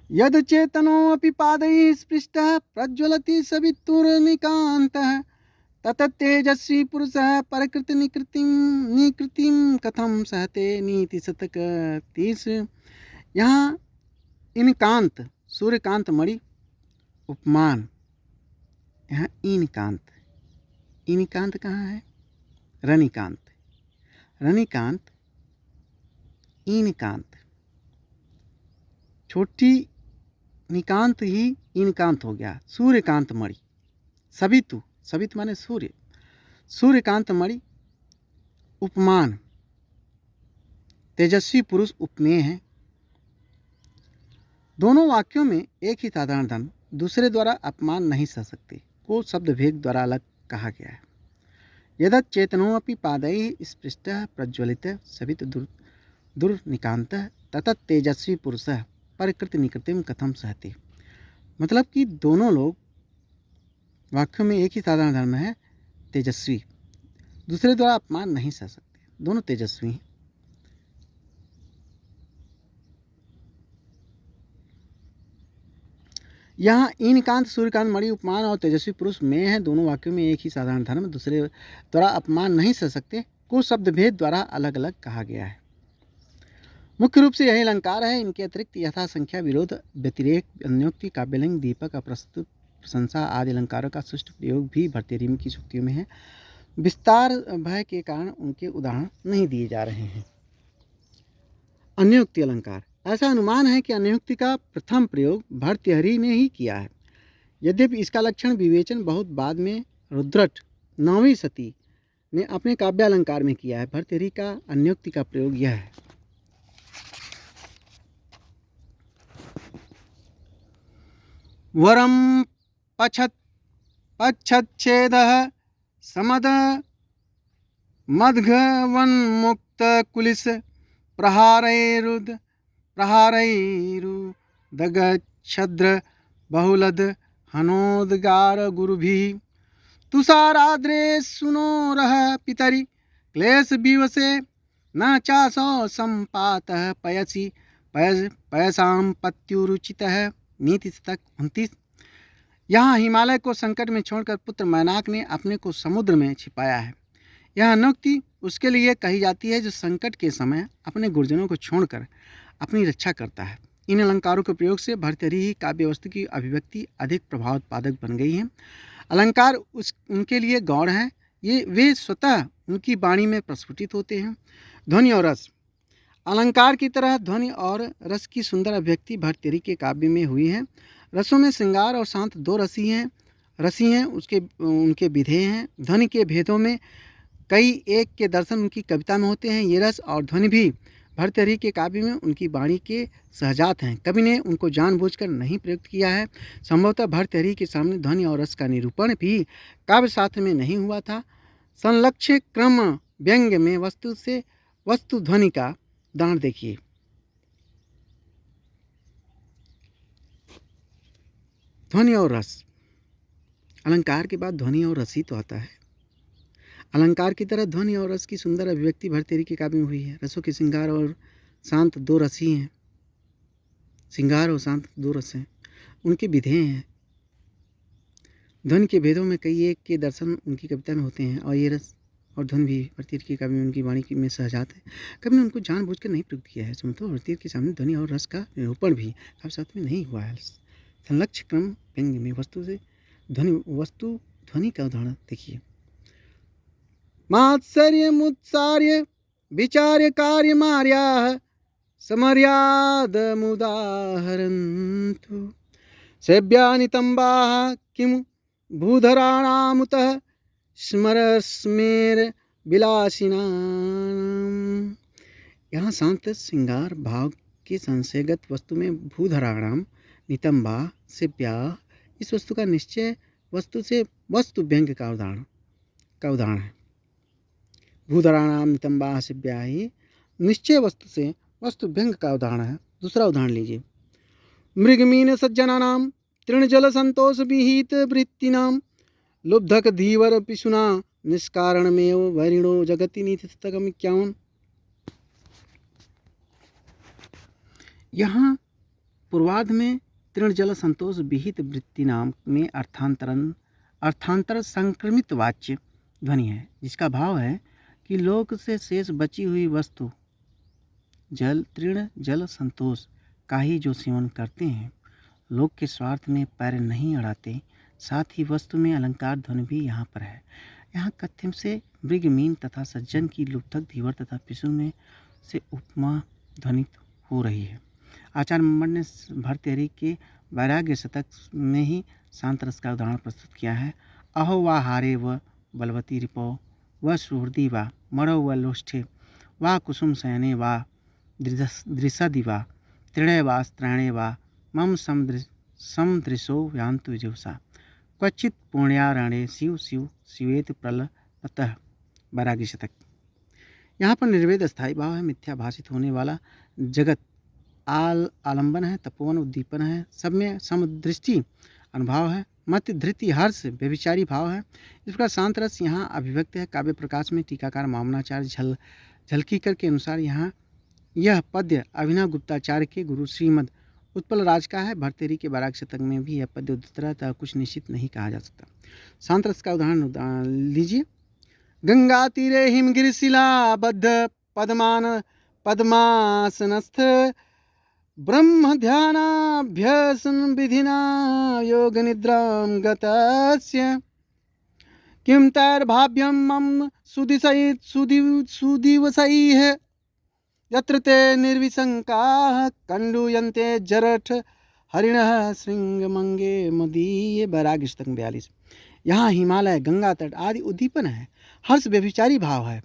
S1: यद चेतनोऽपि पादैः स्पृष्टः प्रज्वलति सवितुर्निकान्तः ततत्तेजस्वी पुरुषः परिकृति निकृतिं कथं सहते। नीति शतक 30। यहाँ इनकांत सूर्यकांत मणि उपमान, यहाँ इनकांत, इनकांत कहाँ है? रनिकांत, रनिकांत इनकांत, छोटी निकांत ही इनकांत हो गया। सूर्यकांत मणि सवितु, सवितु माने सूर्य, सूर्यकांत मणि उपमान, तेजस्वी पुरुष उपमेय है। दोनों वाक्यों में एक ही साधारण धर्म दूसरे द्वारा अपमान नहीं सह सकते को शब्द भेद द्वारा अलग कहा गया है। यदत् चेतनोऽपि पादैः स्पृष्टः प्रज्वलितः सवितुर्निकान्तः ततत् तेजस्वी पुरुषः परिकृति निकृतिं कथं सहते। मतलब कि दोनों लोग वाक्यों में एक ही साधारण धर्म है, तेजस्वी, दूसरे द्वारा अपमान नहीं सह सकते, दोनों तेजस्वी हैं। यहाँ इनकांत सूर्यकांत मणि उपमान और तेजस्वी पुरुष में है। दोनों वाक्यों में एक ही साधारण धर्म दूसरे द्वारा अपमान नहीं सह सकते को शब्द भेद द्वारा अलग अलग कहा गया है। मुख्य रूप से यही अलंकार है। इनके अतिरिक्त यथा संख्या, विरोध, व्यतिरेक, अन्योक्ति, काव्यलिंग, दीपक, अप्रस्तुत, प्रशंसा आदि अलंकारों का सुष्ट प्रयोग भी भर्तृहरि की सूक्तियों में है। विस्तार भय के कारण उनके उदाहरण नहीं दिए जा रहे हैं। अन्योक्ति अलंकार। ऐसा अनुमान है कि अन्योक्ति का प्रथम प्रयोग भर्तृहरि ने ही किया है। यद्यपि इसका लक्षण विवेचन बहुत बाद में रुद्रट 9वीं सती ने अपने काव्यालंकार में किया है। भर्तृहरि का अन्योक्ति का प्रयोग यह है। वरम पच्छच्छेदः समद मद्घवन्मुक्त कुलिस प्रहारैरुदगच्छद्र बहुलद हनोद्गार गुरुभिः तुषाराद्रे सुनोरः पितरि क्लेश विवशे न चासौ सम्पातः पयसि पयसाम पत्युरुचितः। नीति शतक 29। यहाँ हिमालय को संकट में छोड़कर पुत्र मैनाक ने अपने को समुद्र में छिपाया है। यह अनुक्ति उसके लिए कही जाती है जो संकट के समय अपने गुरुजनों को छोड़कर अपनी रक्षा करता है। इन अलंकारों के प्रयोग से भर्तृहरि काव्य वस्तु की अभिव्यक्ति अधिक प्रभावोत्पादक बन गई है। अलंकार उनके लिए गौण है, वे स्वतः उनकी वाणी में प्रस्फुटित होते हैं। ध्वनि और रस। अलंकार की तरह ध्वनि और रस की सुंदर अभिव्यक्ति भर्तृहरि के काव्य में हुई है। रसों में श्रृंगार और शांत दो रसी हैं उनके विधेय हैं। ध्वनि के भेदों में कई एक के दर्शन उनकी कविता में होते हैं। ये रस और ध्वनि भी भर्तृहरि के काव्य में उनकी वाणी के सहजात हैं। कवि ने उनको जानबूझकर नहीं प्रयुक्त किया है। संभवतः भर्तृहरि के सामने ध्वनि और रस का निरूपण भी काव्य शास्त्र में नहीं हुआ था। संलक्ष्य क्रम व्यंग्य में वस्तु ध्वनि का उदाहरण देखिए। ध्वनि और रस। अलंकार के बाद ध्वनि और रस ही तो आता है। अलंकार की तरह ध्वनि और रस की सुंदर अभिव्यक्ति भर्तृहरि के काव्य में हुई है। रसों के श्रृंगार और शांत दो रसी हैं। श्रृंगार और शांत दो रस हैं, उनके विधेय हैं। ध्वनि के भेदों में कई एक के दर्शन उनकी कविता में होते हैं और ये रस और ध्वनि भी भर्तृहरि के काव्य में उनकी वाणी में सहजात है। कवि ने उनको जानबूझकर नहीं प्रयुक्त किया है। समतो भर्तृहरि के सामने ध्वनि और रस का निरूपण भी काव्य शास्त्र में नहीं हुआ है। संलक्ष्य क्रम व्यंग्य में वस्तु ध्वनि का उदाहरण देखिए। मात्सर्यमुत्सार्य विचार्य कार्यमार्याः समर्यादमुदाहरन्तु सेव्यानितम्बाः किमु भूधराणामुतः स्मरस्मेर विलासिनाम्। यहाँ शांत श्रृंगार भाव के संशयगत वस्तु में भूधराणाम नितंबा सेव्या इस वस्तु का निश्चय वस्तु से वस्तु व्यंग्य का उदाहरण है। भूधराणाम नितंबा सेव्या ही निश्चय वस्तु से वस्तु व्यंग्य का उदाहरण है। दूसरा उदाहरण लीजिए। मृगमीन सज्जनानाम तृणजल संतोष विहित वृत्तिनाम लुब्धक धीवर पिशुना निष्कारणमेव वैरिणो जगति। नीति शतक 51। यहाँ पूर्वार्ध में तृणजल संतोष विहित वृत्ति नाम में अर्थांतर संक्रमित वाच्य ध्वनि है, जिसका भाव है कि लोक से शेष बची हुई वस्तु तृण जल संतोष का ही जो सेवन करते हैं, लोक के स्वार्थ में पैर नहीं अड़ाते। साथ ही वस्तु में अलंकार ध्वनि भी यहाँ पर है। यहाँ कथ्यम से मृगमीन तथा सज्जन की लुब्धक धीवर तथा पिशु में से उपमा ध्वनित हो रही है। आचार्य मंबड़ ने भर्तृहरि के वैराग्य शतक में ही शांत रस का उदाहरण प्रस्तुत किया है। अहो वा हारे व बलवती रिपो व सुहृदि वा मरो व लोष्ठे वा कुसुम शयने वा दृशदि वा त्रिणय वा स्त्राणे वा मम समदृशो यान्तु जुषा क्वचित पुण्यारण्ये शिव शिव शिवेत प्रलपतः। वैराग्य शतक। यहाँ पर निर्वेद स्थायी भाव है। मिथ्या भाषित होने वाला जगत आलंबन है, तपोवन उद्दीपन है, सब में समदृष्टि अनुभाव है, मत धृति हर्ष व्यभिचारी भाव है। इस प्रकार शांत रस यहाँ अभिव्यक्त है। काव्य प्रकाश में टीकाकार मामनाचार्य झलकीकर के अनुसार यहाँ यह पद्य अभिनव गुप्ताचार्य के गुरु श्रीमद उत्पल राज का है। भर्तृहरि के वैराग्य शतक में भी यह पद्य उद्धृत रहता है, कुछ निश्चित नहीं कहा जा सकता। शांत रस का उदाहरण लीजिए। गंगा तीरे हिमगिरिशिला बद्ध पद्मासनस्थ ब्रह्म ध्यानाभ्यसन विधिना योग निद्रां गतस्य किं तैर्भाव्यं मम सुदिवसैः यत्र ते निर्विशंकाः कंडूयन्ते जरठ हरिणः श्रृंगमंगे मदीये। वैराग्य शतक 42। यहाँ हिमालय गंगा तट आदि उद्दीपन है, हर्ष व्यभिचारी भाव है।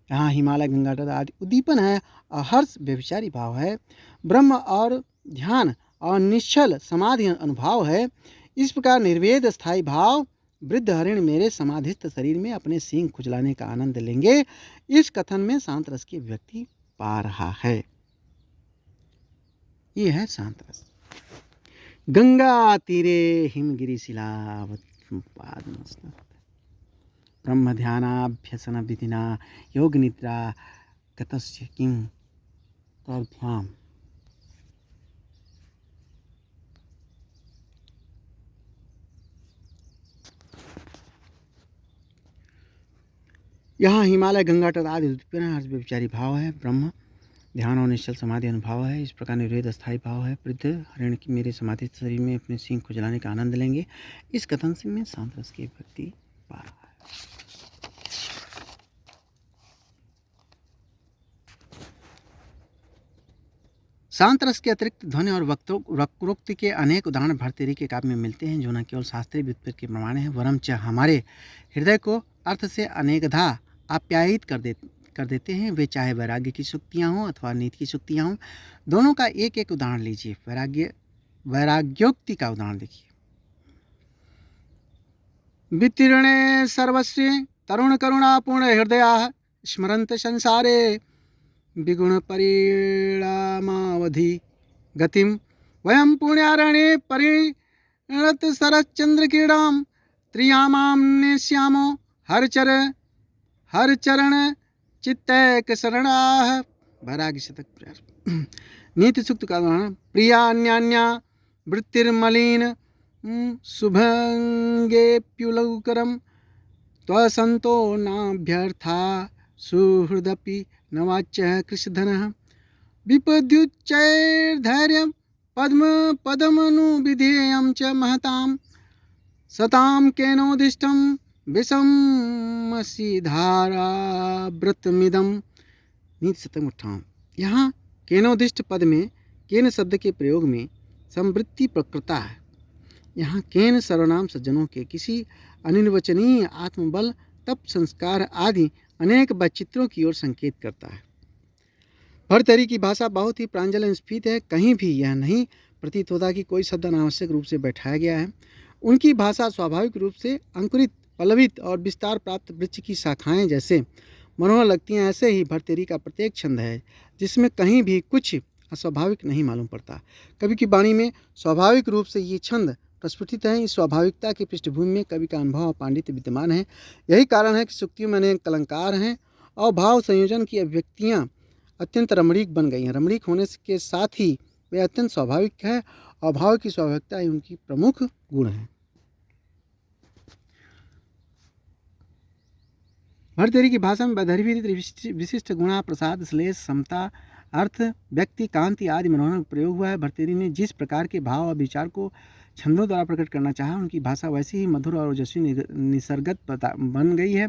S1: यहाँ हिमालय गंगा तट आदि उद्दीपन है और हर्ष व्यभिचारी भाव है। ब्रह्म और ध्यान और निश्चल समाधि अनुभाव है। इस प्रकार निर्वेद स्थायी भाव वृद्ध हरिण मेरे समाधिस्थ शरीर में अपने सींग खुजलाने का आनंद लेंगे, इस कथन में शांत रस की अभिव्यक्ति पा रहा है। ये है शांत रस। गंगा तीरे हिमगिरी शिलावत ब्रह्म ध्यानाभ्यसन विधिना योग निद्रा गतस्य किं तद्भ्याम। यहाँ हिमालय, गंगा तट आदि हर्ष व्यभिचारी भाव है। ब्रह्म ध्यान और निश्चल समाधि अनुभव है। इस प्रकार निर्वेद अस्थायी भाव है। वृद्ध हरिण की मेरे समाधि शरीर में अपने सींग खुजलाने का आनंद लेंगे, इस कथन से मैं शांत रस की व्यक्ति पा रहा है। शांत रस के अतिरिक्त ध्वनि और वक्रोक्ति के अनेक उदाहरण भर्तृहरि के काव्य में मिलते हैं, जो न केवल शास्त्रीय व्युत्पत्ति के प्रमाण है, वरम च हमारे हृदय को अर्थ से अनेकधा आप्यायित कर देते हैं। वे चाहे वैराग्य की सूक्तियाँ हों अथवा नीति की सूक्तियाँ हों, दोनों का एक एक उदाहरण लीजिए। वैराग्योक्ति का उदाहरण देखिए। वितीर्णे सर्वस्व तरुण करुणापूर्ण हृदया स्मरन्त संसारे विगुण परिणामावधि गतिम वयम पुण्यारण्ये परिणत शरच्चंद्रक्रीडां त्रियामां नेष्यामो हर चरण चित्तैक शरणाः। वैराग्य शतक प्रयास। नीति सूक्त का उदाहरण। प्रिया अन्यान्या वृत्तिर्मलिन शुभंगेप्युलौकरम त्वसंतो नाभ्यर्था सुहृदपि नवाच्य कृष्णधनः विपद्युच्चैर्धैर्यं पदमनुविधेयं च महतां सतां केनोदिष्टं विषमसीधाराव्रतमिदं। नीति शतक 58। यहाँ केनोदिष्ट पद में केन शब्द के प्रयोग में संवृत्ति प्रकृता है। यहाँ केन सर्वनाम सज्जनों के किसी अनिर्वचनीय आत्मबल, तप, संस्कार आदि अनेक वैचित्रों की ओर संकेत करता है। भर्तृहरि की भाषा बहुत ही प्रांजल स्फीत है। कहीं भी यह नहीं प्रतीत होता कि कोई शब्द अनावश्यक रूप से बैठाया गया है। उनकी भाषा स्वाभाविक रूप से अंकुरित, पल्लवित और विस्तार प्राप्त वृक्ष की शाखाएं जैसे मनोहर लगती हैं। ऐसे ही भर्तृहरि का प्रत्येक छंद है जिसमें कहीं भी कुछ अस्वाभाविक नहीं मालूम पड़ता। कवि की वाणी में स्वाभाविक रूप से ये छंद प्रस्फुटित हैं। इस स्वाभाविकता की पृष्ठभूमि में कवि का अनुभव और पांडित्य विद्यमान है। यही कारण है कि सूक्तियों में अनेक अलंकार हैं और भाव संयोजन की अभिव्यक्तियाँ अत्यंत रमणीक बन गई हैं। रमणीक होने के साथ ही वे अत्यंत स्वाभाविक है और भाव की स्वाभाविकता ही उनकी प्रमुख गुण है। भर्तृहरि की भाषा में वैधर्भी विशिष्ट गुणा, प्रसाद, श्लेष, समता, अर्थ, व्यक्ति, कांति आदि मनोरम प्रयोग हुआ है। भर्तृहरि ने जिस प्रकार के भाव और विचार को छंदों द्वारा प्रकट करना चाहा, उनकी भाषा वैसी ही मधुर और ओजस्वी निसर्गत बन गई है।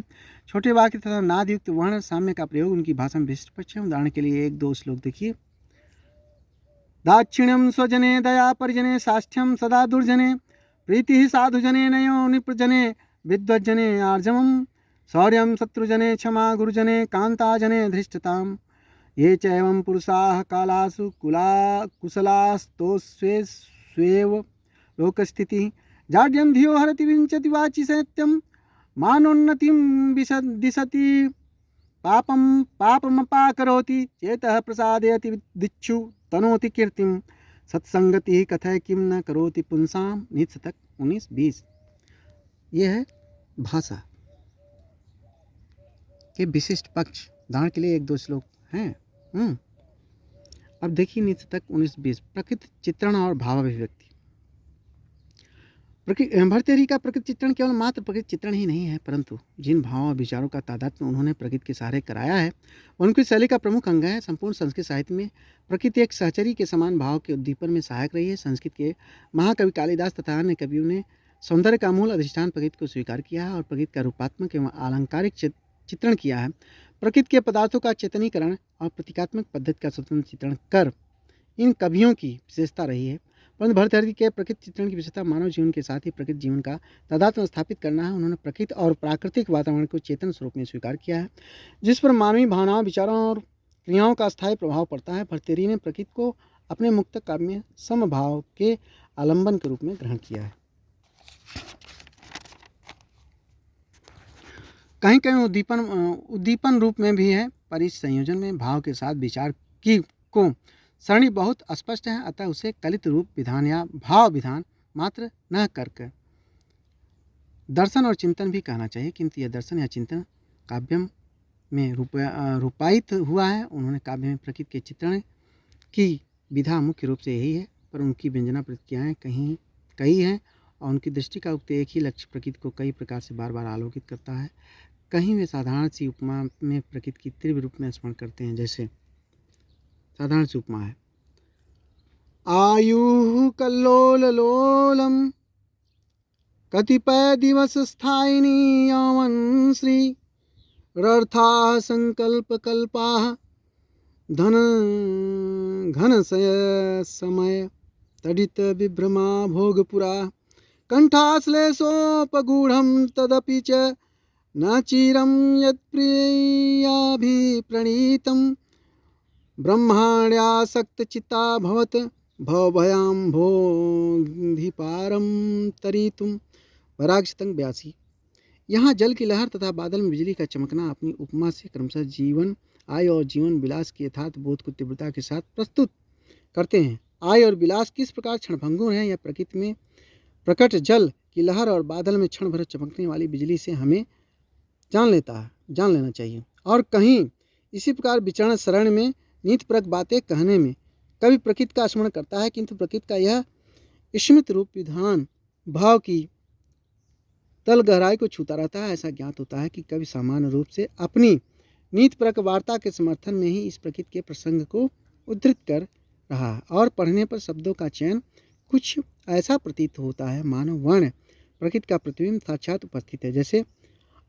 S1: छोटे वाक्य तथा नादयुक्त वर्ण साम्य का प्रयोग उनकी भाषा में विशिष्ट पक्ष है। उदाहरण के लिए एक दो श्लोक देखिए। दाक्षिण्यम स्वजने दया परिजने साष्ठ्यम सदा दुर्जने प्रीति साधुजने नयो निप्रजने विद्वज्जने आर्जवम शौर्यम शत्रुजने क्षमा गुरुजने कांताजने धृष्टताम ये चैवं पुरुषाः कालासु कुशलास्तोस्वेव लोकस्थितिः जाड्यं धियो हरति विंचति वाचि सत्यं मानोन्नतिं दिशति पापमपाकरोति चेतः प्रसादयति दिक्षु तनोति कीर्तिं सत्संगति कथय किं न करोति पुंसाम। नीति शतक 19-20। ये है भाषा के विशिष्ट पक्ष। उदाहरण के लिए एक दो श्लोक हैं। अब देखिए नीति शतक 19-20। प्रकृति चित्रण और भाव अभिव्यक्ति। भर्तृहरि का प्रकृति चित्रण केवल मात्र प्रकृति चित्रण ही नहीं है, परंतु जिन भावों और विचारों का तादात्म्य उन्होंने प्रकृति के सहारे कराया है, उनकी शैली का प्रमुख अंग है। संपूर्ण संस्कृत साहित्य में प्रकृति एक सहचरी के समान भाव के उद्दीपन में सहायक रही है। संस्कृत के महाकवि कालिदास तथा अन्य कवियों ने सौंदर्य का मूल अधिष्ठान प्रकृति को स्वीकार किया है और प्रकृति का रूपात्मक एवं अलंकारिक चित्रण किया है। प्रकृति के पदार्थों का चेतनीकरण और प्रतीकात्मक पद्धति का स्वतंत्र चित्रण कर इन कवियों की विशेषता रही है। परंतु भर्तृहरि के प्रकृति चित्रण की विशेषता मानव जीवन के साथ ही प्रकृति जीवन का तादात्म्य स्थापित करना है। उन्होंने प्रकृति और प्राकृतिक वातावरण को चेतन स्वरूप में स्वीकार किया है, जिस पर मानवीय भावनाओं, विचारों और क्रियाओं का स्थायी प्रभाव पड़ता है। भर्तृहरि ने प्रकृति को अपने मुक्तक काव्य में समभाव के आलंबन के रूप में ग्रहण किया है। कहीं कहीं उद्दीपन रूप में भी है, पर इस संयोजन में भाव के साथ विचार की को सरणी बहुत स्पष्ट है, अतः उसे कलित रूप विधान या भाव विधान मात्र न करके दर्शन और चिंतन भी कहना चाहिए, किंतु यह दर्शन या चिंतन काव्यम में रूपायित हुआ है। उन्होंने काव्य में प्रकृति के चित्रण की विधा मुख्य रूप से यही है, पर उनकी व्यंजना प्रतिक्रियाएँ कई हैं और उनकी दृष्टि का उक्त एक ही लक्ष्य प्रकृति को कई प्रकार से बार बार आलोकित करता है। कहीं वे साधारण सी उपमा में प्रकृति की तीव्र रूप में स्मरण करते हैं, जैसे साधारण सी उपमा है, आयु कल्लोललोलम कतिपय दिवस स्थायिनी यौवन श्री रर्था संकल्प कल्पा धन घन समय तडित विभ्रमा भोगपुरा कंठाश्लेषोपगूढ़ं तदपि च न चिरं यत्प्रियाभिप्रणीतं ब्रह्माण्यासक्तचित्ता भवत भवभयाम्भोधिपारं तरितुं। वराग शतक 82। यहाँ जल की लहर तथा बादल में बिजली का चमकना अपनी उपमा से क्रमशः जीवन आय और जीवन विलास के यथार्थ बोध को तीव्रता के साथ प्रस्तुत करते हैं। आय और विलास किस प्रकार क्षणभंगुर हैं, यह प्रकृति में प्रकट जल की लहर और बादल में क्षण भर चमकने वाली बिजली से हमें जान लेना चाहिए। और कहीं इसी प्रकार विचरण शरण में नीतिपरक बातें कहने में कभी प्रकृति का स्मरण करता है, किंतु प्रकृति का यह स्मृत रूप विधान भाव की तल गहराई को छूता रहता है। ऐसा ज्ञात होता है कि कवि सामान्य रूप से अपनी नीतिपरक वार्ता के समर्थन में ही इस प्रकृति के प्रसंग को उद्धृत कर रहा है, और पढ़ने पर शब्दों का चयन कुछ ऐसा प्रतीत होता है मानो वर्ण प्रकृति का प्रतिबिंब साक्षात उपस्थित है, जैसे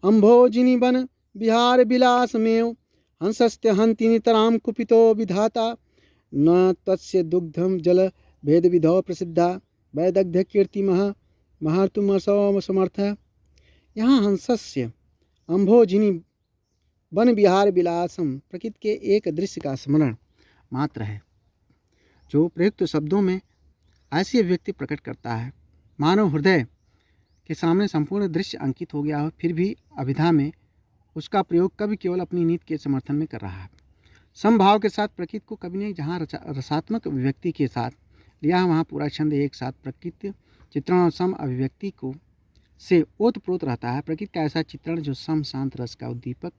S1: अम्भोजिनी वन विहार विलासमेव हंसस्य हंति नितराम कुपितो विधाता न तस्य दुग्धम जल भेद विधौ प्रसिद्धा वैदग्ध्य कीर्ति महर्तुमसौ समर्थ। यहाँ हंसस्य अम्भोजिनी वन विहार विलासम प्रकृति के एक दृश्य का स्मरण मात्र है, जो प्रयुक्त शब्दों में ऐसी अभिव्यक्ति प्रकट करता है मानव हृदय के सामने संपूर्ण दृश्य अंकित हो गया हो, फिर भी अभिधा में उसका प्रयोग कवि केवल अपनी नीति के समर्थन में कर रहा है। समभाव के साथ प्रकृति को कवि ने जहाँ रसात्मक अभिव्यक्ति के साथ लिया, वहाँ पूरा छंद एक साथ प्रकृति चित्रण और सम अभिव्यक्ति को से ओतप्रोत रहता है। प्रकृति का ऐसा चित्रण जो सम शांत रस का उद्दीपक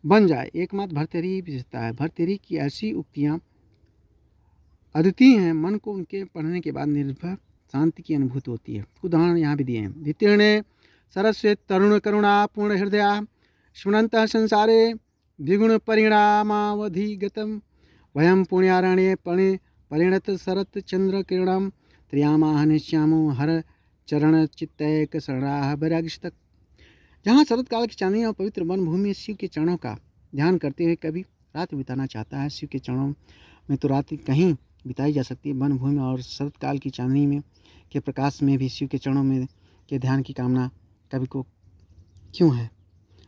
S1: बन जाए, एकमात्र भरतेरी ही विशेषता है। भरतेरी की ऐसी उक्तियाँ अद्वितीय हैं, मन को उनके पढ़ने के बाद निर्भर शांति की अनुभूति होती है। उदाहरण यहाँ भी दिए हैं, वितीर्णे सरस्वती तरुण करुणा पूर्ण हृदया स्मरन्तः संसारे द्विगुण परिणामावधिगतं वयं पुण्यारण्ये परिणत शरत चंद्र किरणम त्रियामाहन श्यामो हर चरण चित्तैक शरणाः। वैराग्य शतक। जहाँ शरत काल की चांदनी और पवित्र वन भूमि में शिव के चरणों का ध्यान करते हुए कभी रात बिताना चाहता है। शिव के चरणों में तो रात कहीं बिताई जा सकती है, वन भूमि और शरत काल की चांदनी में के प्रकाश में भी शिव के चरणों में के ध्यान की कामना कवि को क्यों है?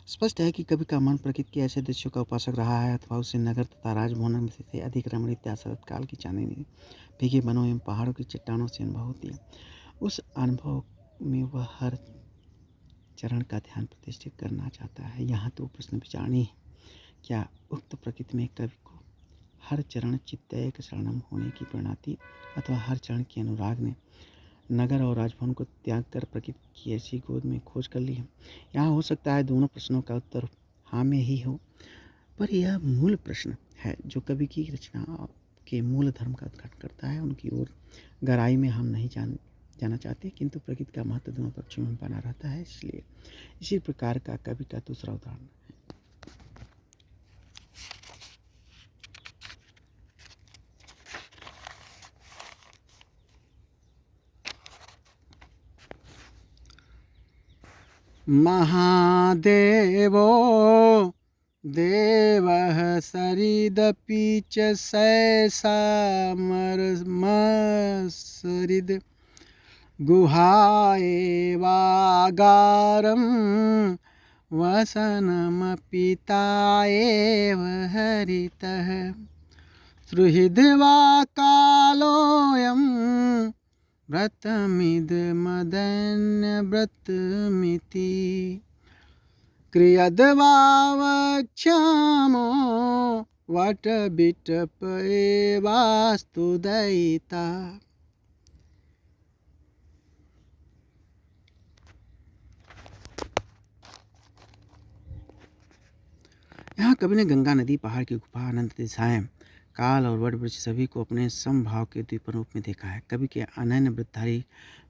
S1: स्पष्ट है कि कवि का मन प्रकृति के ऐसे दृश्यों का उपासक रहा है, अथवा उसे नगर तथा राजभवन से अधिक रमणीय शरत काल की चांदनी में भीगे वनों एवं पहाड़ों की चट्टानों से अनुभव होती है। उस अनुभव में वह हर चरण का ध्यान प्रतिष्ठित करना चाहता है। यहाँ तो प्रश्न विचारणी है, क्या उक्त प्रकृति में कवि को हर चरण चित्तैक शरणम होने की प्रेरणा अथवा हर चरण के अनुराग ने नगर और राजभवन को त्याग कर प्रकृति की ऐसी गोद में खोज कर ली है? यहाँ हो सकता है दोनों प्रश्नों का उत्तर हाँ में ही हो, पर यह मूल प्रश्न है जो कवि की रचना के मूल धर्म का उद्घाटन करता है। उनकी ओर गहराई में हम नहीं जाना चाहते, किंतु प्रकृति का महत्व दोनों पक्षों में बना रहता है। इसलिए इसी प्रकार का कवि का दूसरा उदाहरण है। महादेवो देवः सरिदपि च सैसामरमसरिद गुहाएवागारं वसनमपि ताएव हरितः सुहृद्वा कालोऽयं व्रतमिदमदन्यव्रतमिति। क्रियद्वावक्ष्यामो वटबिटप एवास्तु दयिता। यहाँ कवि ने गंगा नदी, पहाड़ की गुफा, अनंत दिशाएं, काल और वट वृक्ष सभी को अपने समभाव के द्वीप रूप में देखा है। कवि के अनन्य वृत्तधारी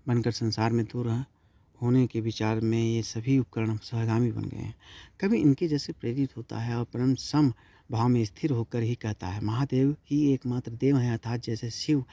S1: बनकर संसार में दूर होने के विचार में ये सभी उपकरण सहगामी बन गए हैं। कवि इनके जैसे प्रेरित होता है और परम सम भाव में स्थिर होकर ही कहता है, महादेव ही एकमात्र देव हैं, अर्थात जैसे शिव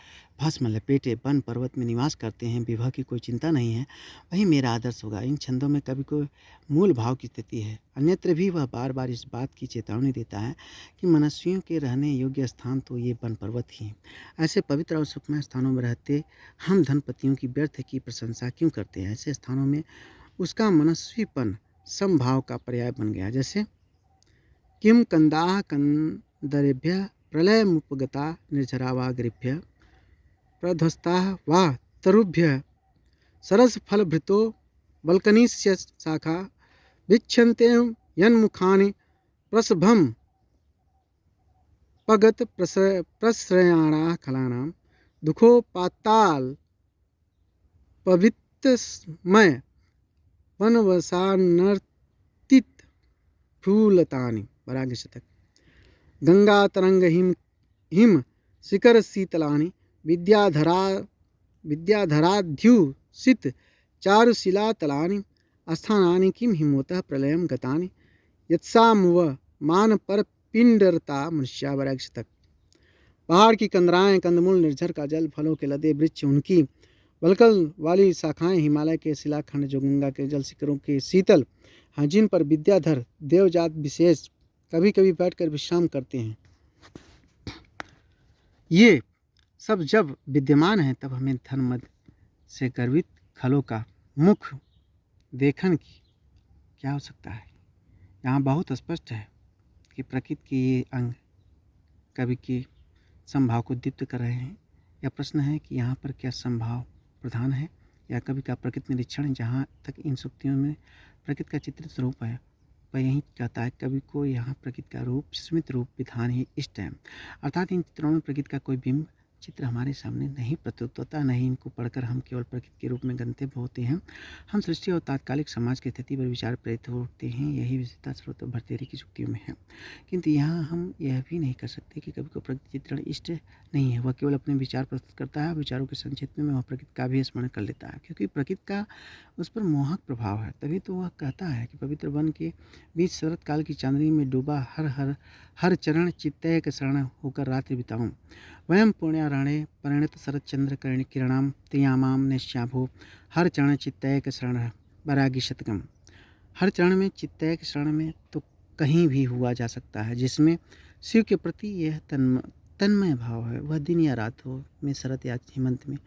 S1: भस्म लपेटे वन पर्वत में निवास करते हैं, विवाह की कोई चिंता नहीं है, वही मेरा आदर्श होगा। इन छंदों में कवि को मूल भाव की स्थिति है। अन्यत्र भी वह बार बार इस बात की चेतावनी देता है कि मनुष्यों के रहने योग्य स्थान तो ये वन पर्वत ही हैं। ऐसे पवित्र और सुखमय स्थानों में रहते हम धनपतियों की व्यर्थ की प्रशंसा क्यों करते हैं? ऐसे स्थानों में उसका मनस्वीपन समभाव का पर्याय बन गया। जैसे किम कंदाः कंदरेभ्यः प्रलयमुपगता निर्झरा वा गिरिभ्यः प्रध्वस्ताः वा तरुभ्यः सरसफलभृतो वल्कनीस्य शाखा वीक्षन्ते यन्मुखानि प्रसभं पगत प्रश्रयाणाः खलानां दुःखोपाताल पवित्रमय वनवसानर्तित फूलतानि। वराग्य शतक। गंगा तरंग हिम शिखर शीतलानि विद्याधराध्युषित चारुशिलातलानि स्थानानि किं हिमोतः प्रलयं गतानि यत्सामुव मान पर पिंडरता मनुष्या। वराग्य शतक। पहाड़ की कंदराएं, कंदमूल, निर्झर का जल, फलों के लदे वृक्ष, उनकी वलकल वाली शाखाएं, हिमालय के शिलाखंड जो गंगा के जल शिखरों के शीतल हैं, जिन पर विद्याधर देवजात विशेष कभी कभी बैठकर विश्राम करते हैं, ये सब जब विद्यमान हैं तब हमें धन मद से गर्वित खलों का मुख देखने की क्या आवश्यकता है। यहाँ बहुत स्पष्ट है कि प्रकृति के ये अंग कवि के समभाव को दीप्त कर रहे हैं। यह प्रश्न है कि यहाँ पर क्या समभाव प्रधान है या कवि का प्रकृति निरीक्षण, जहाँ तक इन सूक्तियों में प्रकृति का चित्रित स्वरूप है वह यही कहता है कवि को यहाँ प्रकृति का रूप, स्मित रूप विधान ही इष्ट है। अर्थात इन चित्रों में प्रकृति का कोई बिंब चित्र हमारे सामने नहीं प्रस्तुत होता, नहीं इनको पढ़कर हम केवल प्रकृति के रूप में गंतव्य होते हैं। हम सृष्टि और तात्कालिक समाज की स्थिति पर विचार प्रेरित होते हैं। यही विशेषता स्रोत भर्तृहरि की सूक्तियों में है। किंतु यहाँ हम यह भी नहीं कर सकते कि कवि को प्रकृति चित्रण इष्ट नहीं है। वह केवल अपने विचार प्रस्तुत करता है। विचारों के संक्षिप्त में वह प्रकृति का भी स्मरण कर लेता है, क्योंकि प्रकृति का उस पर मोहक प्रभाव है। तभी तो वह कहता है कि पवित्र वन के बीच शरत काल की चांदनी में डूबा हर चरण चित्तैक शरण होकर रात्रि बिताऊं। वयम पुण्यारण्ये परिणत शरत चंद्र किरणाम त्रियामाम निश्याभो हर चरण चित्तैक शरण। वैराग्य शतकम। हर चरण में, चित्तैक शरण में तो कहीं भी हुआ जा सकता है जिसमें शिव के प्रति यह तन्मय भाव है। वह दिन या रात हो, में शरत या हेमंत में,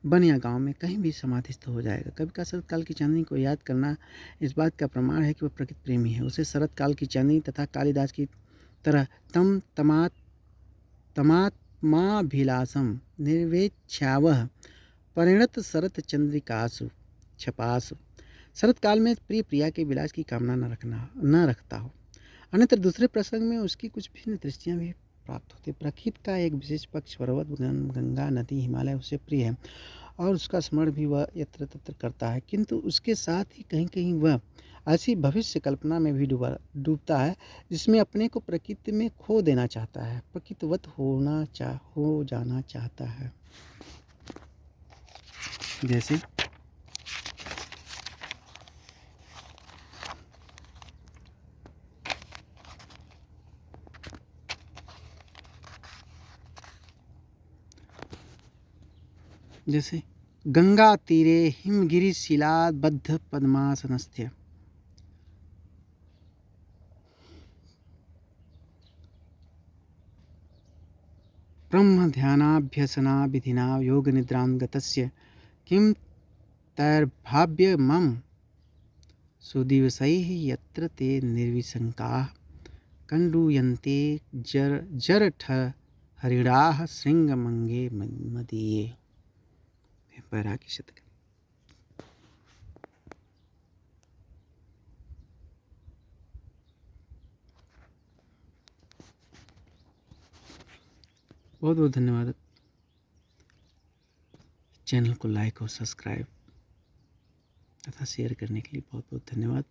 S1: वन या गांव में, कहीं भी समाधिस्थ हो जाएगा। कवि का शरत काल की चांदनी को याद करना इस बात का प्रमाण है कि वह प्रकृति प्रेमी है। उसे शरत काल की चांदनी तथा कालिदास की तरह तमात्माभिलाषम निर्वेक्ष्यावह परिणत शरत चंद्रिकासु छपासु। शरत काल में प्रिय प्रिया के विलास की कामना न रखता हो, अन्यत्र दूसरे प्रसंग में उसकी कुछ भिन्न दृष्टियाँ भी प्राप्त होती। प्रकृति का एक विशेष पक्ष पर्वत, गंगा, नदी, हिमालय उसे प्रिय है और उसका स्मरण भी वह यत्र तत्र करता है, किंतु उसके साथ ही कहीं कहीं वह ऐसी भविष्य कल्पना में भी डूबता है जिसमें अपने को प्रकृति में खो देना चाहता है, प्रकृतिवत हो जाना चाहता है। जैसे गंगा तीरे हिमगिरि शिलाबद्ध पद्मासनस्थ्य। ब्रह्म ध्यानाभ्यसना विधिना योग निद्रां गतस्य किं तैर्भाव्यमं सुदिवसैः यत्र ते निर्विशंकाः कंडूयन्ते हरिणाः श्रृंगमंगे मदीये। वैराग्य शतक। बहुत बहुत धन्यवाद। चैनल को लाइक और सब्सक्राइब तथा शेयर करने के लिए बहुत बहुत धन्यवाद।